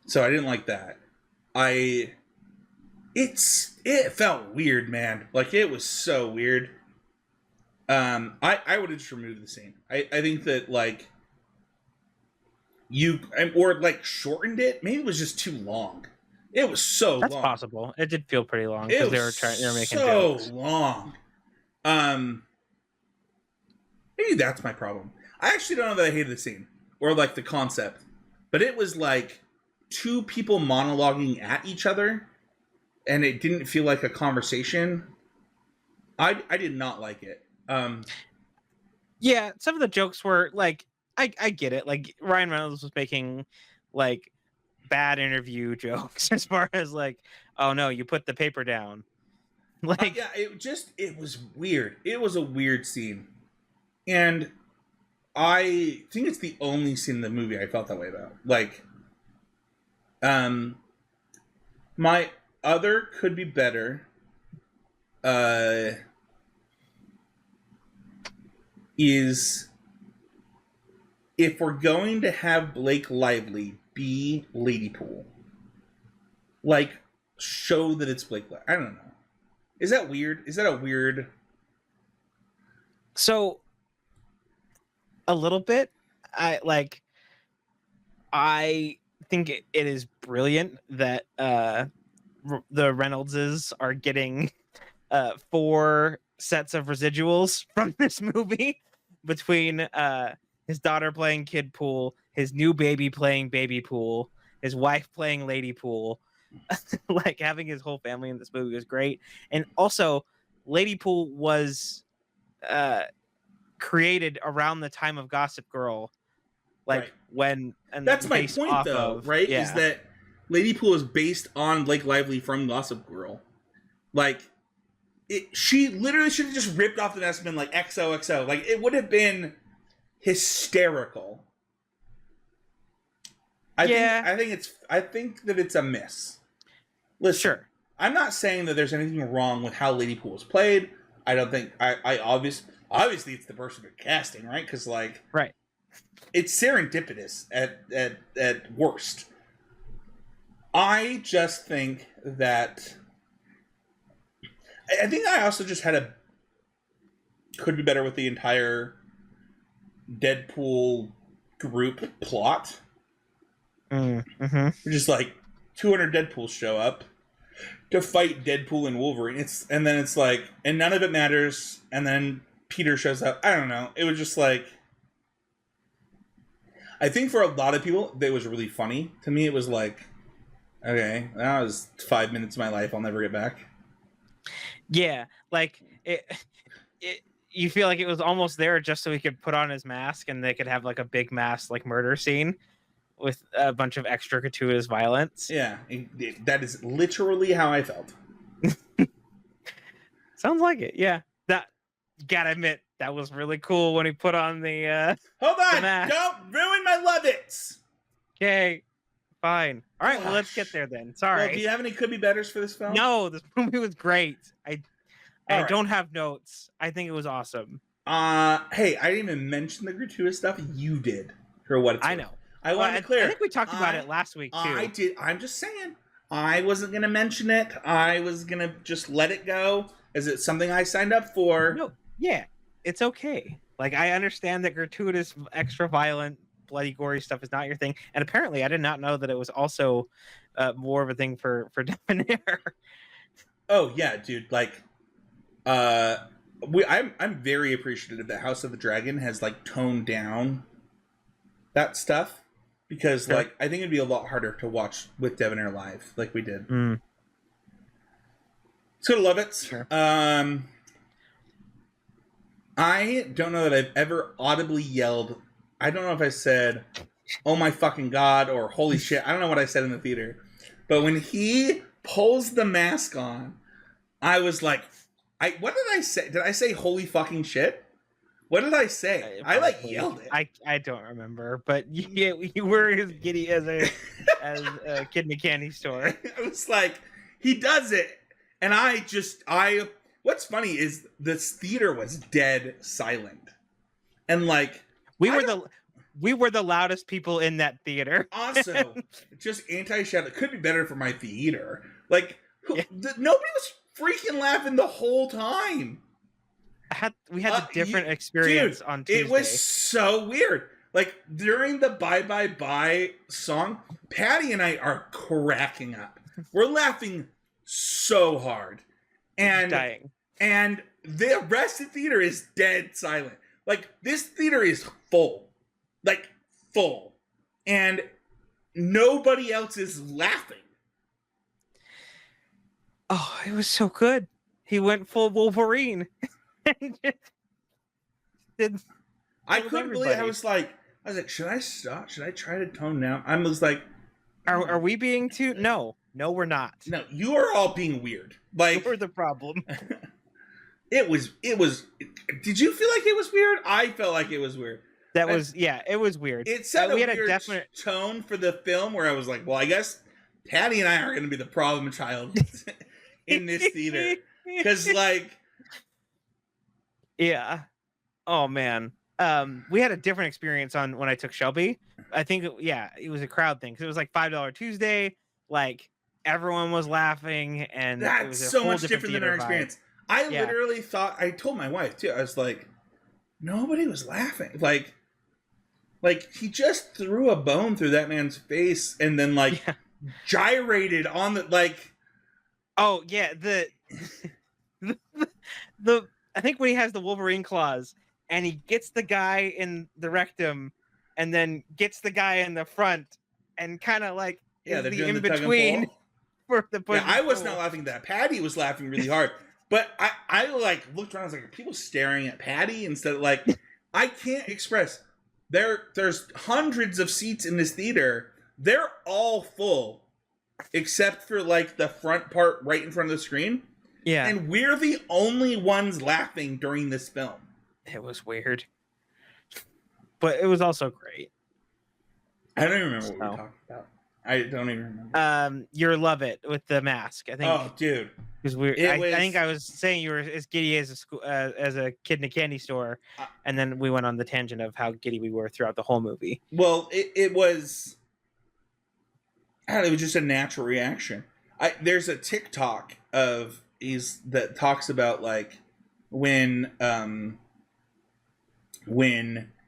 Speaker 1: So I didn't like that. It felt weird, man. Like, it was so weird. I would have just removed the scene. I think that, like, shortened it. Maybe it was just too long. It was so long.
Speaker 2: That's possible. It did feel pretty long because they were making
Speaker 1: so
Speaker 2: jokes.
Speaker 1: long. Maybe that's my problem. I actually don't know that I hated the scene or like the concept, but it was like two people monologuing at each other, and it didn't feel like a conversation. I did not like it.
Speaker 2: Yeah, some of the jokes were like, I get it. Like Ryan Reynolds was making like bad interview jokes as far as like, oh no, you put the paper down. Like,
Speaker 1: yeah, it was weird. It was a weird scene, and I think it's the only scene in the movie I felt that way about. Like, my other Could Be Better is if we're going to have Blake Lively be Ladypool, like, show that it's Blake Lively. I don't know. Is that weird? Is that a weird...
Speaker 2: So, a little bit. I think it is brilliant that the Reynoldses are getting 4 sets of residuals from this movie between his daughter playing Kid Pool, his new baby playing Baby Pool, his wife playing Lady Pool. Like, having his whole family in this movie was great. And also, Lady Pool was created around the time of Gossip Girl. Like,
Speaker 1: right.
Speaker 2: when... And
Speaker 1: that's my point, though, right? Yeah. Is that Lady Pool is based on Blake Lively from Gossip Girl. Like, she literally should have just ripped off the nest and been like, XOXO. Like, it would have been hysterical. I think that it's a miss. Listen, sure. I'm not saying that there's anything wrong with how Lady Pool is played. I don't think obviously it's the person you're casting, right? Because, like,
Speaker 2: right,
Speaker 1: it's serendipitous at worst. I just think that I think I also just had Could Be Better with the entire Deadpool group plot.
Speaker 2: Mm-hmm.
Speaker 1: Just like 200 Deadpools show up to fight Deadpool and Wolverine. And then it's like, and none of it matters. And then Peter shows up. I don't know. It was just like, I think for a lot of people, it was really funny. To me, it was like, okay, that was 5 minutes of my life I'll never get back.
Speaker 2: Yeah, like it. You feel like it was almost there just so he could put on his mask and they could have like a big mass like murder scene with a bunch of extra gratuitous violence.
Speaker 1: Yeah, that is literally how I felt.
Speaker 2: Sounds like it. Yeah, that, gotta admit, that was really cool when he put on the.
Speaker 1: Hold on! Don't ruin my love-its!
Speaker 2: Okay, fine. All right, well, let's get there then. Sorry.
Speaker 1: Well, do you have any Could Be Betters for this film?
Speaker 2: No, this movie was great. I don't have notes. I think it was awesome.
Speaker 1: Hey, I didn't even mention the gratuitous stuff. You did. For what it's worth.
Speaker 2: I know.
Speaker 1: I want to be clear.
Speaker 2: I think we talked about it last week too.
Speaker 1: I did. I'm just saying. I wasn't going to mention it. I was going to just let it go. Is it something I signed up for?
Speaker 2: No, yeah, it's okay. Like, I understand that gratuitous, extra violent, bloody, gory stuff is not your thing, and apparently, I did not know that it was also more of a thing for Debonair.
Speaker 1: Oh yeah, dude. Like, I'm very appreciative that House of the Dragon has like toned down that stuff because
Speaker 2: Sure.
Speaker 1: like I think it'd be a lot harder to watch with Debonair live like we did.
Speaker 2: Mm.
Speaker 1: So love it.
Speaker 2: Sure.
Speaker 1: I don't know that I've ever audibly yelled. I don't know if I said, "Oh my fucking god" or "Holy shit." I don't know what I said in the theater, but when he pulls the mask on, I was like, what did I say? Did I say "Holy fucking shit"? What did I say? I like yelled it.
Speaker 2: I don't remember, but you were as giddy as a kid in a candy store.
Speaker 1: I was like, he does it, and I. What's funny is this theater was dead silent, and like
Speaker 2: we were the loudest people in that theater.
Speaker 1: Also, just anti-shout. It could be better for my theater. Like
Speaker 2: Yeah.
Speaker 1: Nobody was freaking laughing the whole time.
Speaker 2: We had a different experience on Tuesday.
Speaker 1: It was so weird. Like during the Bye Bye Bye song, Patty and I are cracking up. We're laughing so hard. And
Speaker 2: dying.
Speaker 1: And the rest of the theater is dead silent. Like this theater is full. Like full. And nobody else is laughing.
Speaker 2: Oh, it was so good. He went full Wolverine.
Speaker 1: I couldn't believe it. I was like, should I stop? Should I try to tone down? I was like,
Speaker 2: are we being too? No, we're not.
Speaker 1: No, you are all being weird. Like
Speaker 2: you're the problem.
Speaker 1: It was. Did you feel like it was weird? I felt like it was weird.
Speaker 2: It was weird.
Speaker 1: It set a weird tone for the film where I was like, well, I guess Patty and I are going to be the problem child in this theater. Because, like...
Speaker 2: Yeah. Oh, man. We had a different experience on when I took Shelby. I think, it was a crowd thing. Because it was like $5 Tuesday. Like, everyone was laughing. And
Speaker 1: that's
Speaker 2: it was
Speaker 1: so much different than our experience. I literally thought... I told my wife, too. I was like, nobody was laughing. Like he just threw a bone through that man's face and then gyrated on the like.
Speaker 2: Oh yeah, the I think when he has the Wolverine claws and he gets the guy in the rectum and then gets the guy in the front and kind of like
Speaker 1: they're
Speaker 2: the
Speaker 1: doing
Speaker 2: in between for the push.
Speaker 1: Yeah, I was not laughing at that. Patty was laughing really hard, but I like looked around. I was like, are people staring at Patty instead of like I can't express. There's hundreds of seats in this theater. They're all full, except for like the front part right in front of the screen.
Speaker 2: Yeah.
Speaker 1: And we're the only ones laughing during this film.
Speaker 2: It was weird. But it was also great.
Speaker 1: I don't even remember what we were talking about. I don't even remember.
Speaker 2: Your Love It with the mask. I think.
Speaker 1: Oh, dude.
Speaker 2: Because I think I was saying you were as giddy as a kid in a candy store, and then we went on the tangent of how giddy we were throughout the whole movie.
Speaker 1: Well, it was. I don't know, it was just a natural reaction. There's a TikTok that talks about like when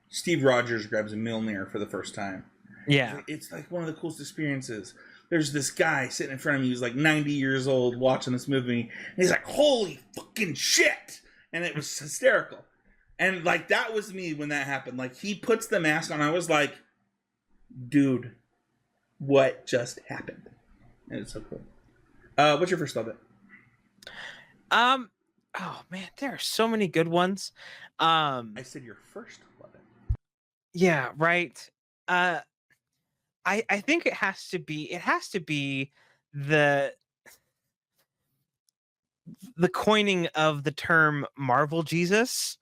Speaker 1: Steve Rogers grabs a Mjolnir for the first time.
Speaker 2: Yeah,
Speaker 1: it's like one of the coolest experiences. There's this guy sitting in front of me who's like 90 years old watching this movie, and he's like, holy fucking shit! And it was hysterical. And like that was me when that happened. Like he puts the mask on, I was like, dude, what just happened? And it's so cool. What's your first Love It?
Speaker 2: Oh man, there are so many good ones.
Speaker 1: I said your first Love It.
Speaker 2: Yeah, right. I think it has to be the coining of the term Marvel Jesus,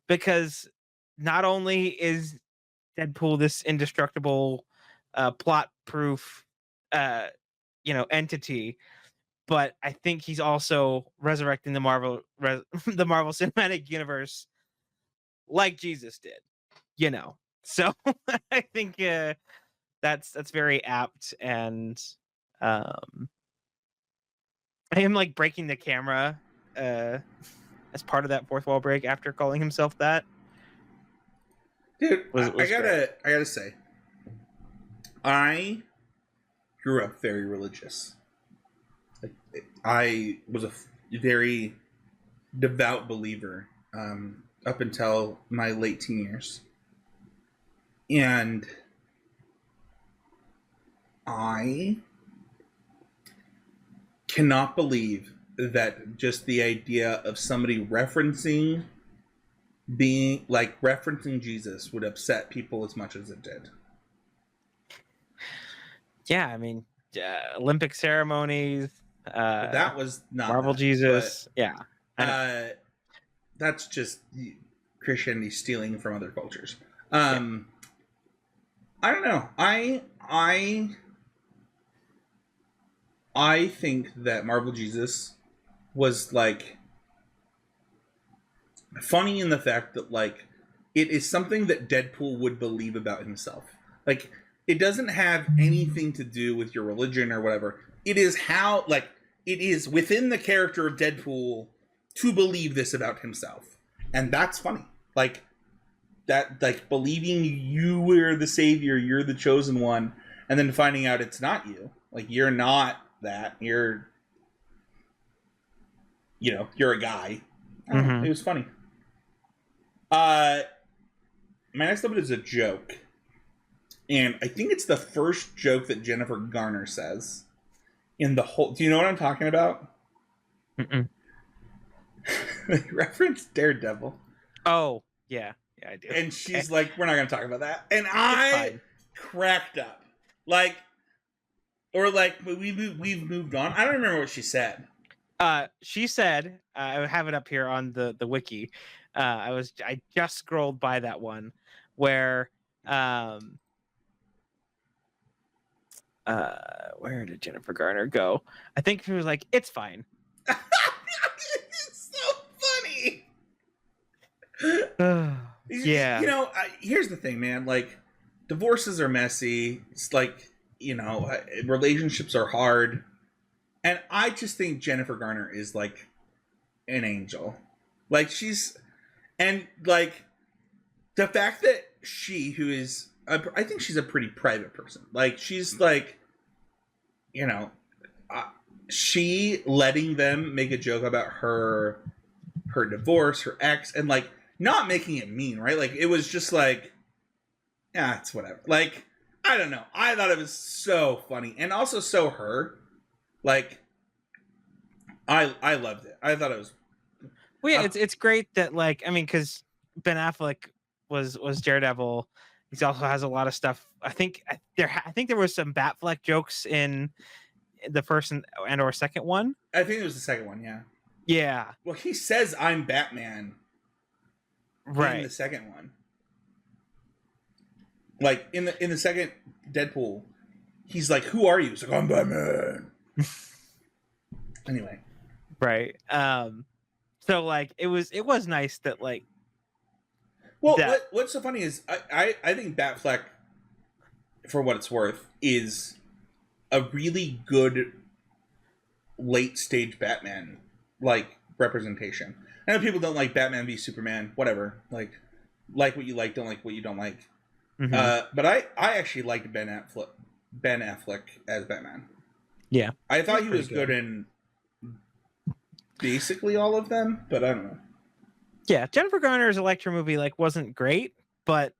Speaker 2: because not only is Deadpool this indestructible plot proof entity, but I think he's also resurrecting the Marvel Cinematic Universe like Jesus did, so I think that's very apt, and him like breaking the camera as part of that fourth wall break after calling himself that.
Speaker 1: Dude,
Speaker 2: was
Speaker 1: I
Speaker 2: great.
Speaker 1: gotta say, I grew up very religious. Like, I was a very devout believer up until my late teen years, and I cannot believe that just the idea of somebody referencing Jesus would upset people as much as it did.
Speaker 2: Yeah, I mean, Olympic ceremonies.
Speaker 1: That was not
Speaker 2: Marvel
Speaker 1: that,
Speaker 2: Jesus.
Speaker 1: but,
Speaker 2: Yeah, I know.
Speaker 1: That's just Christianity stealing from other cultures.
Speaker 2: Yeah.
Speaker 1: I don't know. I think that Marvel Jesus was like funny in the fact that like it is something that Deadpool would believe about himself. Like it doesn't have anything to do with your religion or whatever. It is how like it is within the character of Deadpool to believe this about himself. And that's funny. Like that like believing you were the savior, you're the chosen one, and then finding out it's not you. Like you're not that. You're a guy. I don't know. It was funny. My next up is a joke. And I think it's the first joke that Jennifer Garner says in the whole. Do you know what I'm talking about? They reference Daredevil.
Speaker 2: Oh, yeah. Yeah, I do.
Speaker 1: And she's like, we're not going to talk about that. And I cracked up. Like, or like, we've moved on. I don't remember what she said.
Speaker 2: She said, I have it up here on the wiki. I just scrolled by that one where where did Jennifer Garner go? I think she was like, it's fine.
Speaker 1: It's so funny.
Speaker 2: Yeah.
Speaker 1: Here's the thing, man. Like, divorces are messy. It's like, relationships are hard. And I just think Jennifer Garner is like an angel. Like, and like, the fact that who is, I think she's a pretty private person. Like, she's like, she letting them make a joke about her divorce, her ex, and like not making it mean, right? Like it was just like, yeah, it's whatever. Like I don't know. I thought it was so funny and also so her. Like I loved it. I thought it was.
Speaker 2: Well, yeah, it's great that like I mean because Ben Affleck was Daredevil. He also has a lot of stuff. I think there was some Batfleck jokes in the first and or second one.
Speaker 1: I think it was the second one. Yeah.
Speaker 2: Yeah.
Speaker 1: Well, he says I'm Batman.
Speaker 2: Right.
Speaker 1: In the second one. Like in the second Deadpool, he's like, "Who are you?" He's like, "I'm Batman." Anyway.
Speaker 2: Right. So like it was nice that like.
Speaker 1: Well, what's so funny is I think Batfleck, for what it's worth, is a really good late stage Batman like representation. I know people don't like Batman v Superman, whatever. Like what you like, don't like what you don't like. Mm-hmm. But I actually liked Ben Affleck as Batman.
Speaker 2: Yeah,
Speaker 1: I thought he was good in basically all of them, but I don't know.
Speaker 2: Yeah, Jennifer Garner's Elektra movie like wasn't great, but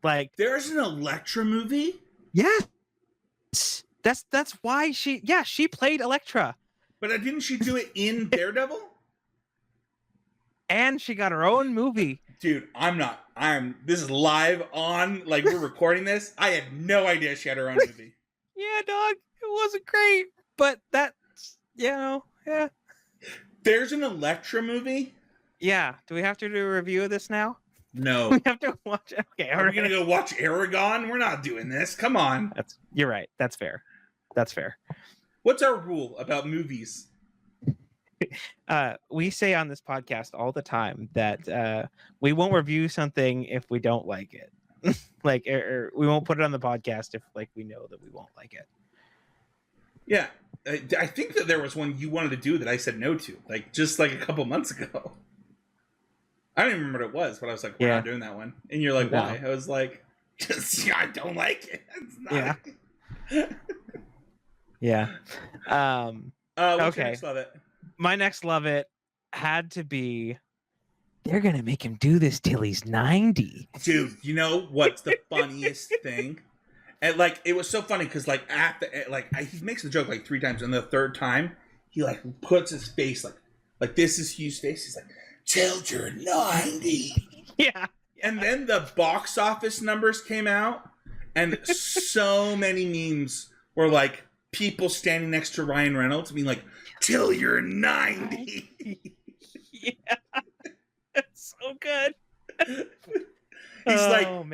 Speaker 2: like
Speaker 1: there's an Elektra movie.
Speaker 2: Yes, that's why she played Elektra.
Speaker 1: But didn't she do it in Daredevil?
Speaker 2: And she got her own movie.
Speaker 1: Dude, this is live on, like, we're recording this. I had no idea she had her own movie.
Speaker 2: Yeah, dog. It wasn't great, but that's, yeah.
Speaker 1: There's an Elektra movie?
Speaker 2: Yeah. Do we have to do a review of this now?
Speaker 1: No.
Speaker 2: We have to watch it. Okay,
Speaker 1: Are we going to go watch Aragon? We're not doing this. Come on.
Speaker 2: You're right. That's fair.
Speaker 1: What's our rule about movies?
Speaker 2: We say on this podcast all the time that we won't review something if we don't like it. or we won't put it on the podcast if like we know that we won't like it.
Speaker 1: Yeah. I think that there was one you wanted to do that I said no to, like just like a couple months ago. I don't even remember what it was, but I was like, we're not doing that one. And you're like, why? I was like, just I don't like it. It's not
Speaker 2: yeah.
Speaker 1: What's your next love it?
Speaker 2: My next love it had to be, they're gonna make him do this till he's 90.
Speaker 1: Dude, you know what's the funniest thing? And like, it was so funny because like at the he makes the joke like 3 times, and the third time he like puts his face like this is Hugh's face. He's like, till you're 90.
Speaker 2: Yeah.
Speaker 1: And then the box office numbers came out, and so many memes were like people standing next to Ryan Reynolds being like, till you're 90.
Speaker 2: Yeah. That's so good.
Speaker 1: He's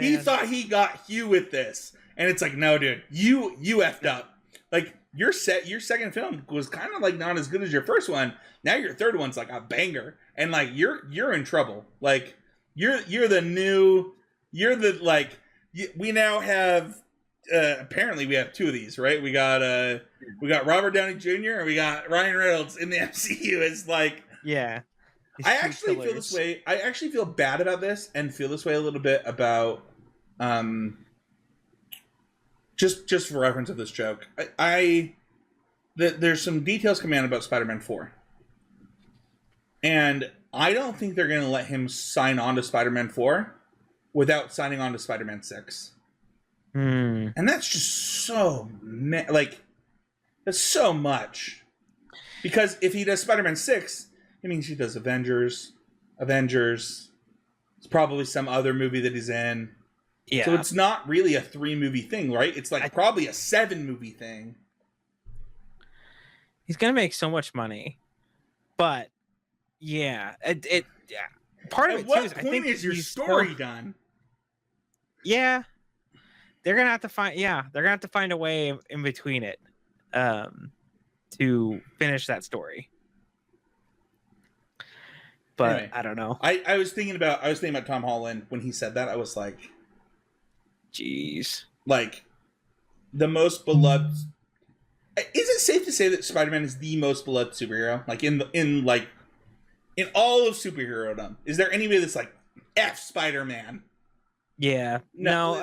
Speaker 1: he thought he got Hugh with this. And it's like, no, dude, you effed up. Like, your second film was kind of like not as good as your first one. Now your third one's like a banger. And like, you're in trouble. Like, you're the we now have, apparently we have 2 of these, right? We got Robert Downey Jr. and we got Ryan Reynolds in the MCU. It's like,
Speaker 2: yeah.
Speaker 1: I actually feel this way. I actually feel bad about this, and feel this way a little bit about, just for reference of this joke. There's some details coming out about Spider-Man 4, and I don't think they're going to let him sign on to Spider-Man 4 without signing on to Spider-Man 6. And that's just so that's so much, because if he does Spider-Man 6. It means he does Avengers. It's probably some other movie that he's in. Yeah. So it's not really a 3-movie thing, right? It's like probably a 7-movie thing.
Speaker 2: He's gonna make so much money, but yeah, part of it too is I think
Speaker 1: is your story done?
Speaker 2: Yeah, they're gonna have to find a way in between it, to finish that story. But anyway, I don't know.
Speaker 1: I was thinking about Tom Holland when he said that. I was like,
Speaker 2: jeez.
Speaker 1: Like, the most beloved. Is it safe to say that Spider-Man is the most beloved superhero? Like in all of superhero-dom, is there anybody that's like F Spider-Man?
Speaker 2: Yeah. No,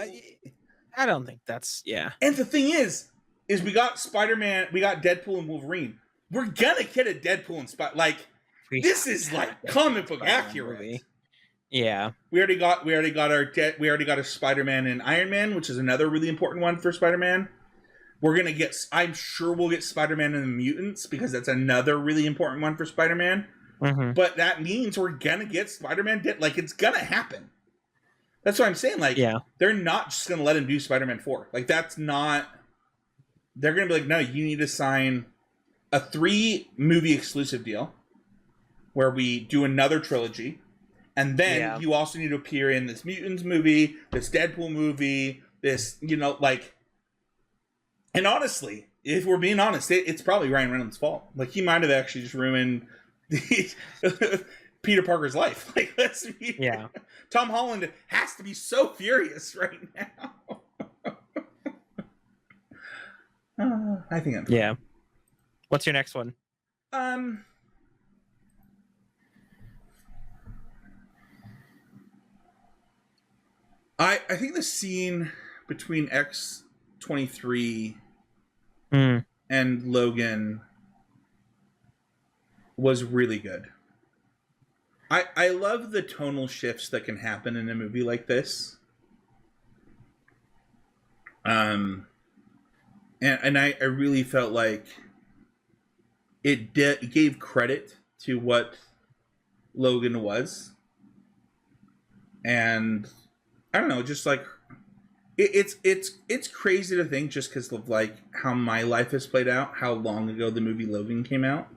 Speaker 2: I don't think that's
Speaker 1: And the thing is we got Spider-Man, we got Deadpool and Wolverine. We're gonna get a Deadpool and this is like comic book accurate. Movie.
Speaker 2: Yeah.
Speaker 1: We already got a Spider-Man and Iron Man, which is another really important one for Spider-Man. I'm sure we'll get Spider-Man and the Mutants, because that's another really important one for Spider-Man.
Speaker 2: Mm-hmm.
Speaker 1: But that means we're gonna get Spider-Man like, it's gonna happen. That's what I'm saying. Like, they're not just gonna let him do Spider-Man 4. Like, that's not. They're gonna be like, no, you need to sign a 3-movie exclusive deal where we do another trilogy, and then you also need to appear in this Mutants movie, this Deadpool movie, this, like. And honestly, if we're being honest, it's probably Ryan Reynolds' fault. Like, he might have actually just ruined Peter Parker's life. Like, Tom Holland has to be so furious right now. I think I'm fine.
Speaker 2: Yeah. What's your next one?
Speaker 1: I think the scene between X-23 and Logan was really good. I love the tonal shifts that can happen in a movie like this. And I really felt like it gave credit to what Logan was. And I don't know, just like it's crazy to think, just because of like how my life has played out, how long ago the movie Logan came out.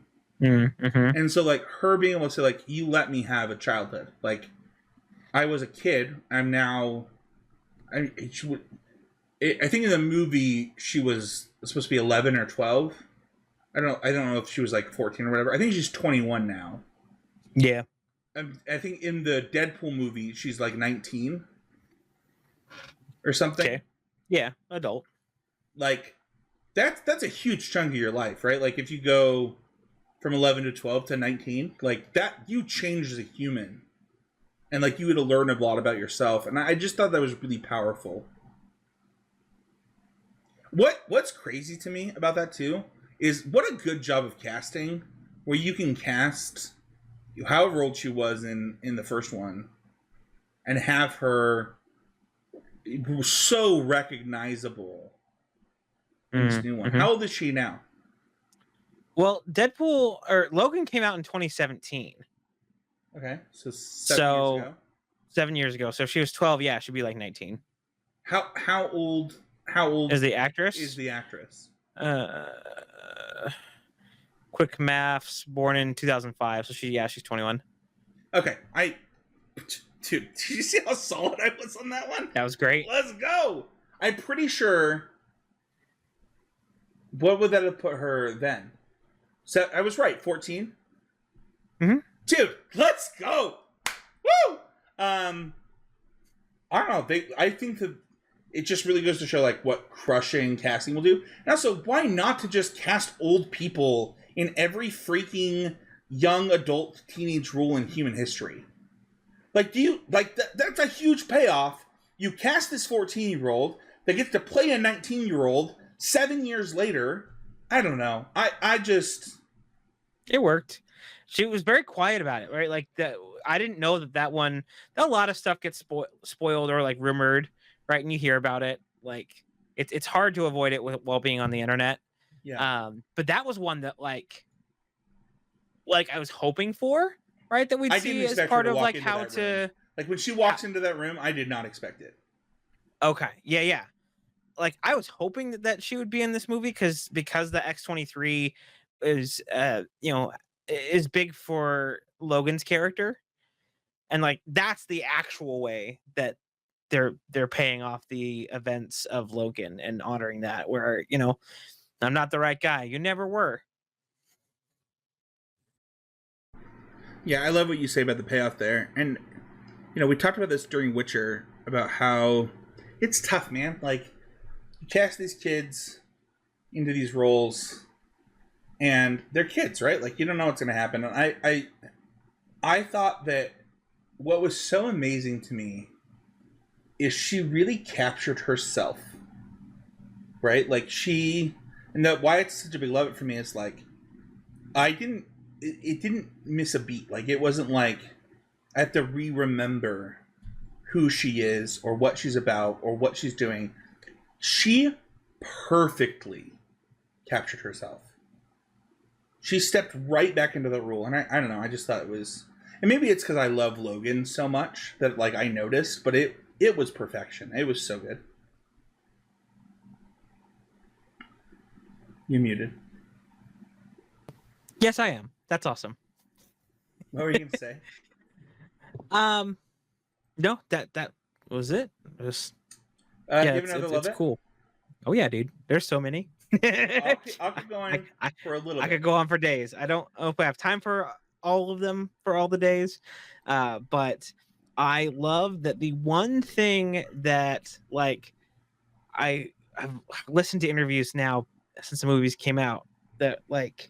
Speaker 2: Mm-hmm.
Speaker 1: And so like her being able to say like, you let me have a childhood. Like, I was a kid. I'm now. I think in the movie she was supposed to be 11 or 12. I don't know if she was like 14 or whatever. I think she's 21 now.
Speaker 2: Yeah.
Speaker 1: I think in the Deadpool movie she's like 19 or something.
Speaker 2: Okay. Yeah, adult.
Speaker 1: Like, that's a huge chunk of your life, right? Like if you go from 11 to 12 to 19, like that, you change as a human, and like you would learn a lot about yourself. And I just thought that was really powerful. What's crazy to me about that too is what a good job of casting, where you can cast however old she was in the first one, and have her so recognizable in this new one. How old is she now?
Speaker 2: Well, Deadpool or Logan came out in 2017.
Speaker 1: Okay, so 7 years ago.
Speaker 2: 7 years ago. So if she was 12, yeah, she'd be like 19.
Speaker 1: How old? How old
Speaker 2: is the actress? Quick maths. Born in 2005, so she's 21.
Speaker 1: Okay, dude, did you see how solid I was on that one?
Speaker 2: That was great.
Speaker 1: Let's go. I'm pretty sure. What would that have put her then? So I was right, 14. Dude, let's go. Woo! I don't know. I think that it just really goes to show like what crushing casting will do. And also, why not to just cast old people in every freaking young adult teenage role in human history? Like, do you like that's a huge payoff. You cast this 14-year-old that gets to play a 19-year-old 7 years later. I don't know. I just
Speaker 2: it worked. She was very quiet about it, right? Like that. I didn't know that one. A lot of stuff gets spoiled or like rumored, right? And you hear about it. Like it's hard to avoid it while being on the internet.
Speaker 1: Yeah.
Speaker 2: But that was one that like I was hoping for, right? That we'd see as part of like how to
Speaker 1: like when she walks into that room. I did not expect it.
Speaker 2: Okay. Yeah. Like I was hoping that she would be in this movie because the X-23 is is big for Logan's character, and like that's the actual way that they're paying off the events of Logan and honoring that, where I'm not the right guy, you never were.
Speaker 1: Yeah, I love what you say about the payoff there. And we talked about this during Witcher about how it's tough, man. Like you cast these kids into these roles and they're kids, right? Like you don't know what's going to happen. And I thought that what was so amazing to me is she really captured herself, right? Like why it's such a big love it for me is like it didn't miss a beat. Like it wasn't like I have to remember who she is or what she's about or what she's doing. She perfectly captured herself. She stepped right back into the role, and I don't know. I just thought it was, and maybe it's because I love Logan so much that like I noticed, but it was perfection. It was so good. You're muted.
Speaker 2: Yes, I am. That's awesome.
Speaker 1: What were you gonna say?
Speaker 2: No, that was it. It was,
Speaker 1: give another love it.
Speaker 2: Cool. Oh yeah, dude. There's so many.
Speaker 1: I'll keep going for a little bit.
Speaker 2: I could go on for days. I don't know if I have time for all of them for all the days. But I love that the one thing that like I've listened to interviews now since the movies came out that like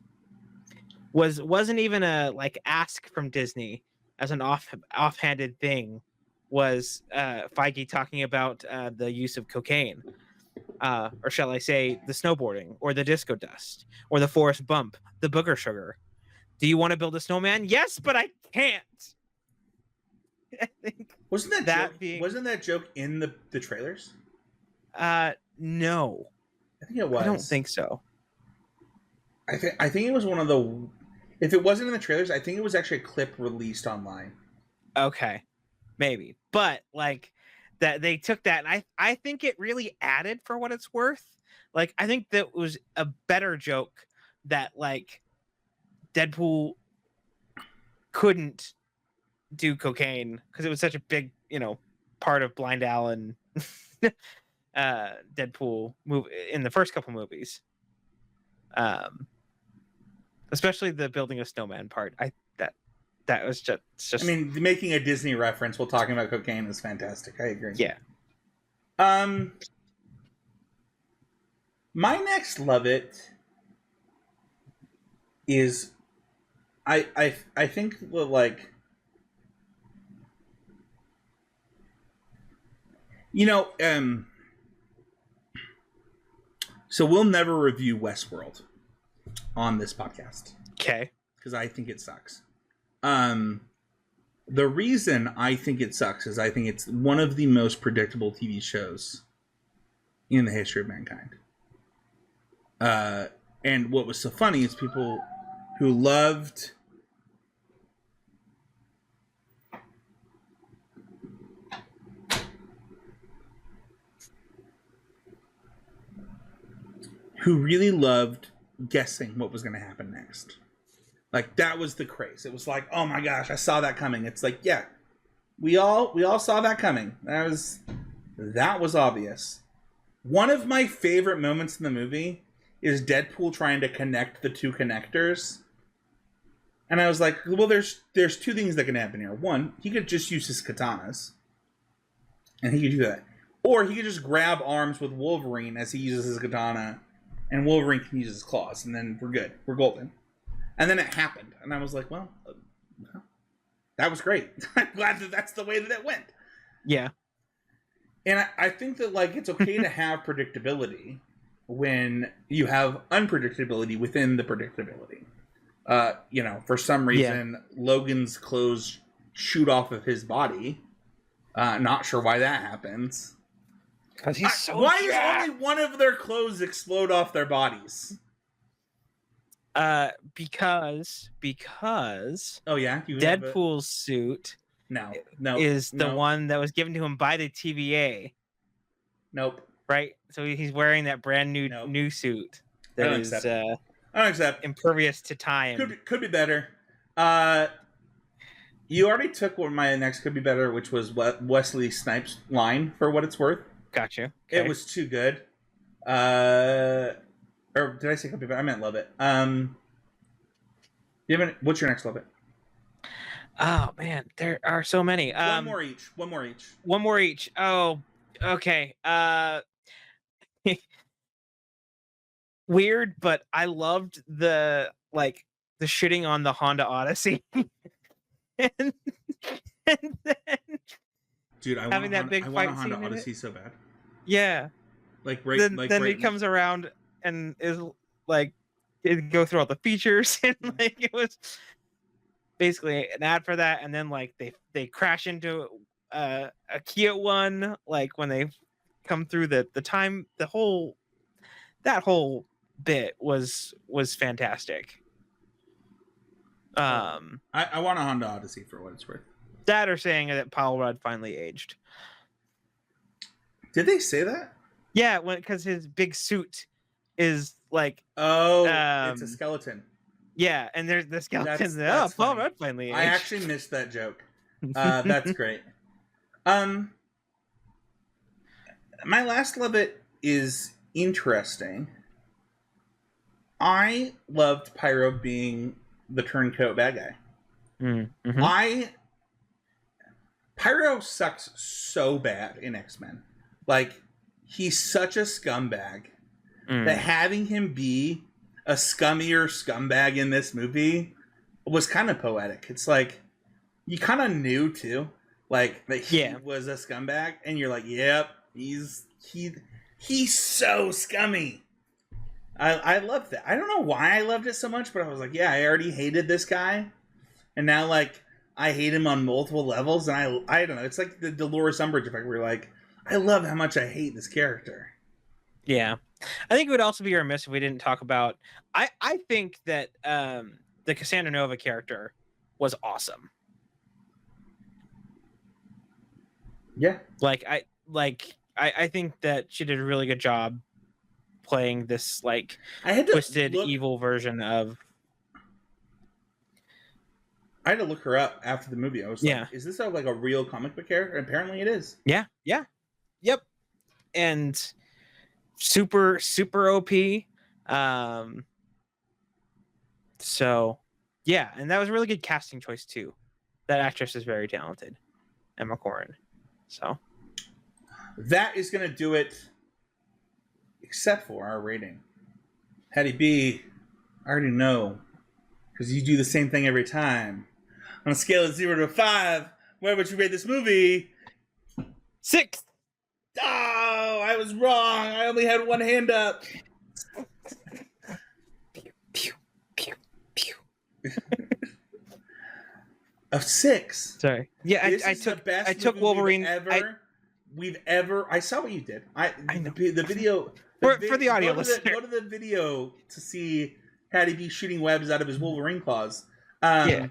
Speaker 2: wasn't even a like ask from Disney as an offhanded thing was Feige talking about the use of cocaine. Or shall I say the snowboarding or the disco dust or the forest bump, the booger sugar. Do you want to build a snowman? Yes, but I can't. I think
Speaker 1: wasn't that joke in the trailers?
Speaker 2: No.
Speaker 1: I think it was.
Speaker 2: I don't think so.
Speaker 1: I think it was one of the. If it wasn't in the trailers, I think it was actually a clip released online.
Speaker 2: Okay, maybe, but like. That they took that, and I think it really added for what it's worth. Like, I think that was a better joke that like Deadpool couldn't do cocaine because it was such a big, part of Blind Alan Deadpool movie in the first couple movies. Especially the building a snowman part. That was just.
Speaker 1: I mean, making a Disney reference while talking about cocaine is fantastic. I agree.
Speaker 2: Yeah.
Speaker 1: My next love it is I think like, you know, so we'll never review Westworld on this podcast
Speaker 2: Okay.
Speaker 1: because I think it sucks. The reason I think it sucks is I think it's one of the most predictable TV shows in the history of mankind. And what was so funny is people who loved who really loved guessing what was going to happen next. Like, that was the craze. It was like, oh my gosh, I saw that coming. It's like, yeah, we all saw that coming. That was obvious. One of my favorite moments in the movie is Deadpool trying to connect the two connectors. And I was like, well, there's two things that can happen here. One, he could just use his katanas. And he could do that. Or he could just grab arms with Wolverine as he uses his katana. And Wolverine can use his claws. And then we're good. We're golden. And then it happened. And I was like, well, that was great. I'm glad that that's the way that it went.
Speaker 2: Yeah.
Speaker 1: And I think that, like, it's okay to have predictability when you have unpredictability within the predictability. You know, for some reason, Logan's clothes shoot off of his body. Not sure why that happens.
Speaker 2: Because he's so
Speaker 1: why does only one of their clothes explode off their bodies?
Speaker 2: Because
Speaker 1: oh yeah,
Speaker 2: Deadpool's suit is the one that was given to him by the TVA.
Speaker 1: Nope.
Speaker 2: Right? So he's wearing that brand new suit that is
Speaker 1: I don't accept.
Speaker 2: Impervious to time.
Speaker 1: Could be better. You already took one of my next could be better, which was Wesley Snipes' line, for what it's worth.
Speaker 2: Gotcha. Okay.
Speaker 1: It was too good. Or did I say could be better? I meant love it. What's your next love it?
Speaker 2: Oh man, there are so many.
Speaker 1: One more each.
Speaker 2: Oh, okay. Weird, but I loved the shitting on the Honda Odyssey. and then
Speaker 1: dude, I want a Honda Odyssey so bad.
Speaker 2: Yeah. Then he comes around and is like, it go through all the features and like it was basically an ad for that, and then like they crash into a Kia one, like when they come through the time, that whole bit was fantastic.
Speaker 1: I want a Honda Odyssey for what it's worth.
Speaker 2: That or saying that Paul Rudd finally aged.
Speaker 1: Did they say that?
Speaker 2: Yeah, because his big suit is like,
Speaker 1: it's a skeleton.
Speaker 2: Yeah, and there's the skeleton.
Speaker 1: That's
Speaker 2: Paul Rudd finally aged.
Speaker 1: I actually missed that joke. That's great. My last love it is interesting. I loved Pyro being the turncoat bad guy.
Speaker 2: Mm-hmm.
Speaker 1: Pyro sucks so bad in X-Men. Like, he's such a scumbag that having him be a scummier scumbag in this movie was kind of poetic. It's like, you kind of knew too, like, that he was a scumbag, and you're like, yep, he's so scummy. I loved that. I don't know why I loved it so much, but I was like, yeah, I already hated this guy, and now like I hate him on multiple levels, and I don't know. It's like the Dolores Umbridge effect, where you're like, I love how much I hate this character.
Speaker 2: Yeah, I think it would also be remiss if we didn't talk about. I think that the Cassandra Nova character was awesome.
Speaker 1: Yeah,
Speaker 2: I think that she did a really good job playing this like twisted evil version of.
Speaker 1: I had to look her up after the movie. I was like, is this like a real comic book character? And apparently it is.
Speaker 2: Yeah. Yep. And super OP. So yeah, and that was a really good casting choice too. That actress is very talented, Emma Corrin. So
Speaker 1: that is going to do it except for our rating. Paddy B, I already know, because you do the same thing every time. On a scale of 0 to 5, where would you rate this movie?
Speaker 2: 6.
Speaker 1: Oh, I was wrong. I only had one hand up.
Speaker 2: Pew, pew, pew.
Speaker 1: Of 6.
Speaker 2: Sorry. Yeah, I took Wolverine.
Speaker 1: We've ever. I saw what you did. I know. The video.
Speaker 2: For the audio listener.
Speaker 1: Go to the video to see Paddy B shooting webs out of his Wolverine claws.
Speaker 2: Yeah.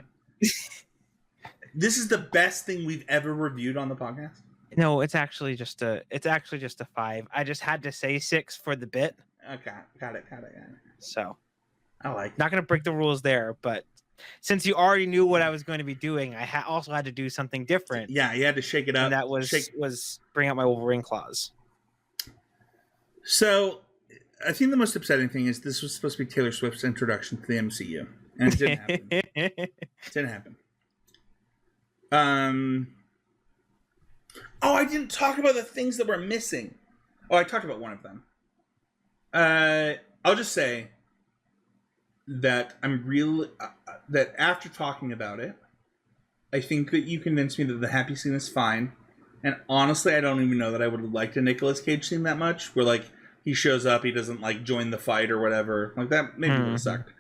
Speaker 1: This is the best thing we've ever reviewed on the podcast.
Speaker 2: No, it's actually just a 5. I just had to say 6 for the bit.
Speaker 1: Okay, got it.
Speaker 2: So,
Speaker 1: I like.
Speaker 2: Not going to break the rules there, but since you already knew what I was going to be doing, I also had to do something different.
Speaker 1: Yeah, you had to shake it up.
Speaker 2: And that was bring out my Wolverine claws.
Speaker 1: So, I think the most upsetting thing is this was supposed to be Taylor Swift's introduction to the MCU, and it didn't happen. It didn't happen. Oh, I didn't talk about the things that were missing. Oh, I talked about one of them. I'll just say that that after talking about it, I think that you convinced me that the happy scene is fine. And honestly, I don't even know that I would have liked a Nicolas Cage scene that much, where like he shows up, he doesn't like join the fight or whatever. Like that maybe would have sucked.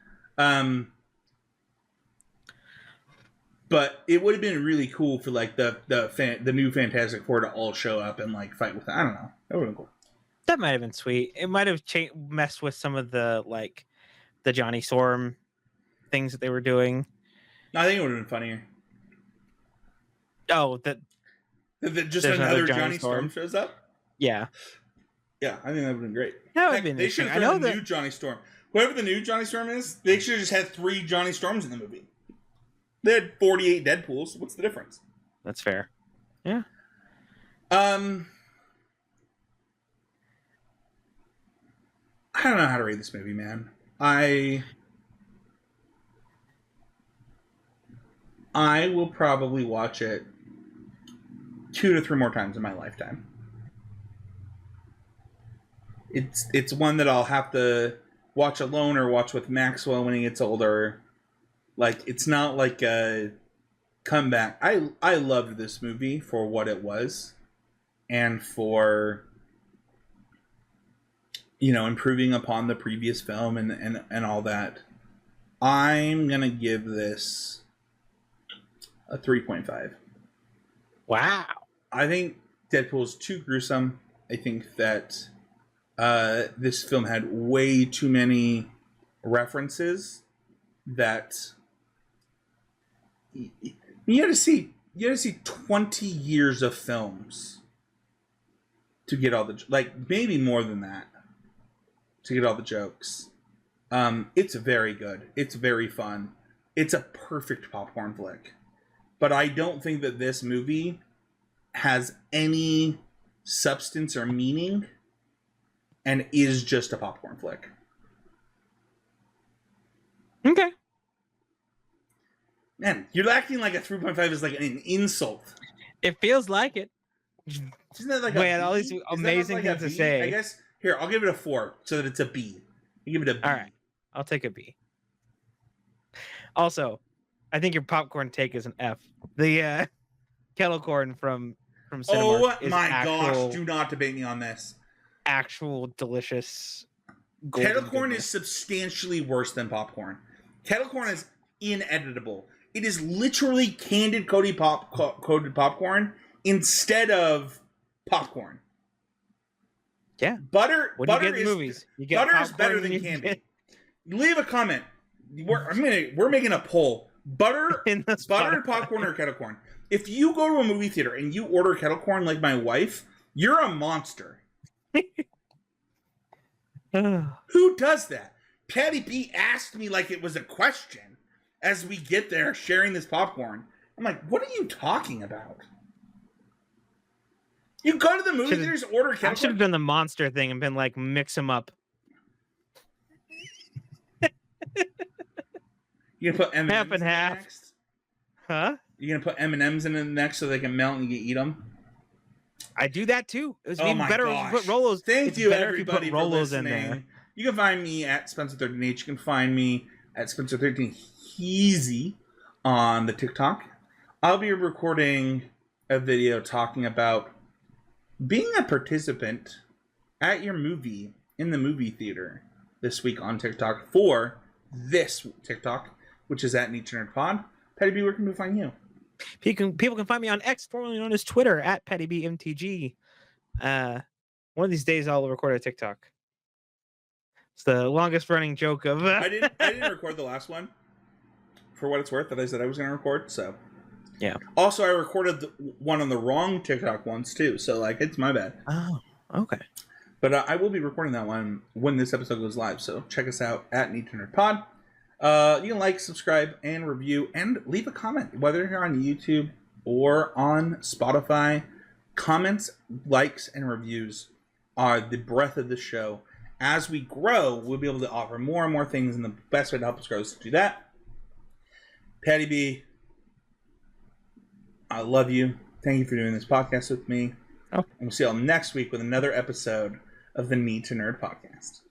Speaker 1: But it would have been really cool for like the new Fantastic Four to all show up and like fight with them. I don't know. That would have been cool.
Speaker 2: That might have been sweet. It might have messed with some of the like the Johnny Storm things that they were doing.
Speaker 1: I think it would have been funnier.
Speaker 2: Oh, that
Speaker 1: just another Johnny Storm shows up.
Speaker 2: Yeah,
Speaker 1: I think that would have been great.
Speaker 2: That would have been.
Speaker 1: They should have thrown a new Johnny Storm. Whoever the new Johnny Storm is, they should have just had 3 Johnny Storms in the movie. They had 48 Deadpools. What's the difference?
Speaker 2: That's fair. Yeah.
Speaker 1: I don't know how to rate this movie, man. I will probably watch it 2 to 3 more times in my lifetime. It's one that I'll have to watch alone or watch with Maxwell when he gets older. Like, it's not like a comeback. I loved this movie for what it was and for, you know, improving upon the previous film and all that. I'm going to give this a 3.5.
Speaker 2: Wow.
Speaker 1: I think Deadpool's too gruesome. I think that this film had way too many references that you had to see 20 years of films to get all the, like, maybe more than that to get all the jokes. It's very good. It's very fun. It's a perfect popcorn flick. But I don't think that this movie has any substance or meaning and is just a popcorn flick.
Speaker 2: Okay.
Speaker 1: Man, you're acting like a 3.5 is like an insult.
Speaker 2: It feels like it.
Speaker 1: Isn't that like
Speaker 2: Wait, all these amazing things to say.
Speaker 1: I guess, here, I'll give it a 4 so that it's a B. You give it a B.
Speaker 2: All right. I'll take a B. Also, I think your popcorn take is an F. The kettle corn from Cinemark is
Speaker 1: gosh, do not debate me on this.
Speaker 2: Actual delicious
Speaker 1: kettle corn is substantially worse than popcorn. Kettle corn is ineditable. It is literally candied coated popcorn instead of popcorn.
Speaker 2: Yeah.
Speaker 1: Butter
Speaker 2: what do you get in movies? You get
Speaker 1: butter is better than candy. Leave a comment. We're making a poll. Butter and popcorn or kettle corn. If you go to a movie theater and you order kettle corn like my wife, you're a monster. Who does that? Paddy B asked me like it was a question as we get there sharing this popcorn. I'm like, what are you talking about? You go to the movie theaters, order kettle corn.
Speaker 2: I should have done the monster thing and been like, mix them up.
Speaker 1: You gonna put M&Ms
Speaker 2: half and half
Speaker 1: next?
Speaker 2: Huh?
Speaker 1: You gonna put M&Ms in it next so they can melt and you can eat them?
Speaker 2: I do that too. It was
Speaker 1: Oh
Speaker 2: even
Speaker 1: my
Speaker 2: better
Speaker 1: gosh.
Speaker 2: if you put Rolos.
Speaker 1: Thank
Speaker 2: It's
Speaker 1: you,
Speaker 2: better if you put
Speaker 1: everybody, for
Speaker 2: Rolos in there.
Speaker 1: listening. You can find me at Spencer13H. You can find me at Spencer13 Heezy on the TikTok. I'll be recording a video talking about being a participant at your movie in the movie theater this week on TikTok for this TikTok, which is at Nietzsche Nerd Pod. Paddy B, where can we find you?
Speaker 2: People can find me on X, formerly known as Twitter, at PattyBMTG. One of these days I'll record a TikTok. It's the longest running joke of.
Speaker 1: I didn't record the last one, for what it's worth, that I said I was going to record. So
Speaker 2: yeah.
Speaker 1: Also, I recorded one on the wrong TikTok once too. So like, it's my bad.
Speaker 2: Oh, okay.
Speaker 1: But I will be recording that one when this episode goes live. So check us out at Nietzsche Nerd Pod. You can like, subscribe, and review, and leave a comment, whether you're on YouTube or on Spotify. Comments, likes, and reviews are the breath of the show. As we grow, we'll be able to offer more and more things, and the best way to help us grow is to do that. Paddy B, I love you. Thank you for doing this podcast with me.
Speaker 2: Oh.
Speaker 1: And we'll see y'all next week with another episode of the Need to Nerd podcast.